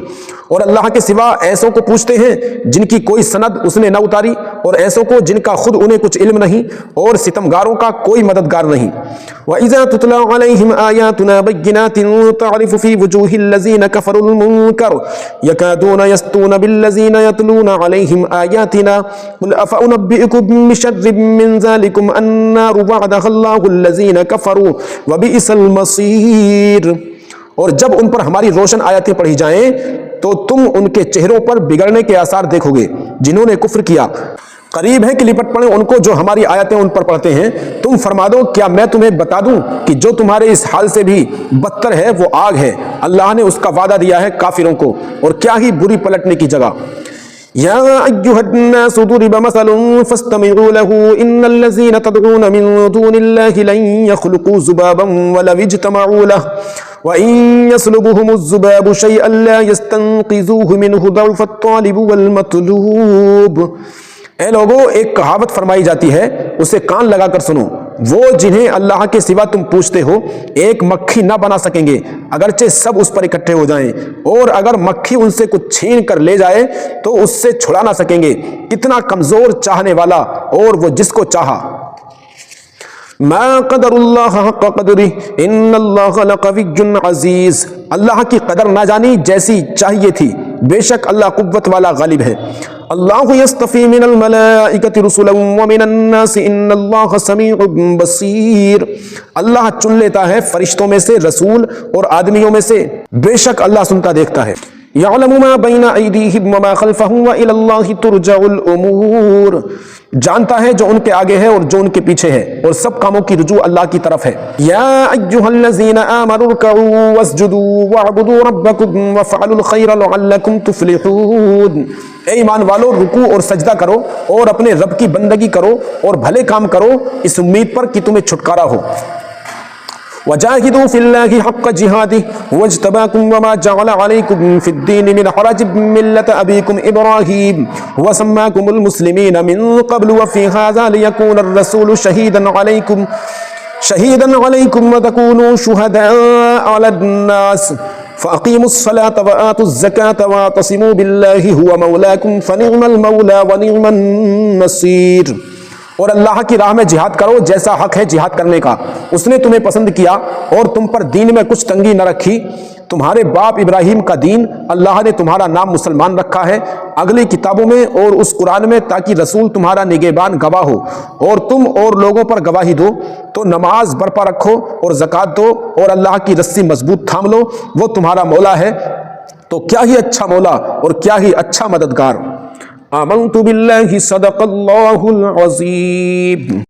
اور اللہ کے سوا ایسوں کو پوچھتے ہیں جن کی کوئی سند اس نے نہ اتاری، اور ایسوں کو جن کا خود انہیں کچھ علم نہیں، اور ستمگاروں کا کوئی مددگار نہیں. وَإِذَا تُتْلَىٰ عَلَيْهِمْ آيَاتُنَا بَيِّنَاتٍ تَعْرِفُ فِي وُجُوهِ الَّذِينَ كَفَرُوا الْمُنكَرَ يَكَادُونَ يَسْطُونَ بِالَّذِينَ يَتْلُونَ عَلَيْهِمْ آيَاتِنَا قُلْ أَفَأُنَبِّئُكُم بِشَرٍّ مِّن ذَلِكُمْ النَّارُ وَعَدَهَا اللَّهُ الَّذِينَ كَفَرُوا وَبِئْسَ الْمَصِيرُ. اور جب ان پر ہماری روشن آیتیں پڑھی جائیں تو تم ان کے چہروں پر بگڑنے کے آثار دیکھو گے جنہوں نے کفر کیا. قریب ہے کہ لپٹ پڑیں ان کو جو ہماری آیتیں ان پر پڑھتے ہیں. تم فرما دو کیا میں تمہیں بتا دوں کہ جو تمہارے اس حال سے بھی بدتر ہے وہ آگ ہے. اللہ نے اس کا وعدہ دیا ہے کافروں کو، اور کیا ہی بری پلٹنے کی جگہ. یا ایھا الناس ضرب مثل فاستمعوا له ان الذين تدعون من دون الله لن يخلقوا ذبابا ولو اجتمعوا له وان يسلبهم الذباب شيئا لا يستنقذوه منه ضعف الطالب والمطلوب. اے لوگو، ایک کہاوت فرمائی جاتی ہے، اسے کان لگا کر سنو. وہ جنہیں اللہ کے سوا تم پوچھتے ہو ایک مکھی نہ بنا سکیں گے اگرچہ سب اس پر اکٹھے ہو جائیں، اور اگر مکھی ان سے کچھ چھین کر لے جائے تو اس سے چھڑا نہ سکیں گے. کتنا کمزور چاہنے والا، اور وہ جس کو چاہا. ما قدر اللہ حق قدرہ ان اللہ لقوی عزیز. اللہ کی قدر نہ جانی جیسی چاہیے تھی، بے شک اللہ قوت والا غالب ہے. اللہ یصطفی من الملائکۃ رسلا ومن الناس ان اللہ سمیع بصیر. اللہ چن لیتا ہے فرشتوں میں سے رسول اور آدمیوں میں سے، بے شک اللہ سنتا دیکھتا ہے. یعلم ما بین ایدیہم وما خلفہم والی اللہ ترجع الامور. جانتا ہے جو ان کے آگے ہے اور جو ان کے پیچھے ہے، اور سب کاموں کی رجوع اللہ کی طرف ہے. یا ایھا الذین آمنوا ارکعوا واسجدوا واعبدوا ربکم وافعلوا الخیر لعلکم تفلحون. اے ایمان والو، رکوع اور سجدہ کرو اور اپنے رب کی بندگی کرو اور بھلے کام کرو اس امید پر کہ تمہیں چھٹکارا ہو. وجاہدوا فی اللہ حق جہادہ واجتباکم وما جعل علیکم فی الدین من حرج ملۃ ابیکم ابراہیم وسماکم المسلمین من قبل وفی ھذا لیکون الرسول شہیدا علیکم وتکونوا شہداء علی الناس فاقیموا الصلاة وآتوا الزکاة واعتصموا باللہ هو مولاکم فنعم المولا ونعم النصیر. اور اللہ کی راہ میں جہاد کرو جیسا حق ہے جہاد کرنے کا۔ اس نے تمہیں پسند کیا اور تم پر دین میں کچھ تنگی نہ رکھی۔ تمہارے باپ ابراہیم کا دین اللہ نے تمہارا نام مسلمان رکھا ہے اگلی کتابوں میں اور اس قرآن میں، تاکہ رسول تمہارا نگہبان گواہ ہو اور تم اور لوگوں پر گواہی دو۔ تو نماز برپا رکھو اور زکوٰۃ دو اور اللہ کی رسی مضبوط تھام لو، وہ تمہارا مولا ہے تو کیا ہی اچھا مولا اور کیا ہی اچھا مددگار۔ آمنت باللہ صدق اللہ العظیم۔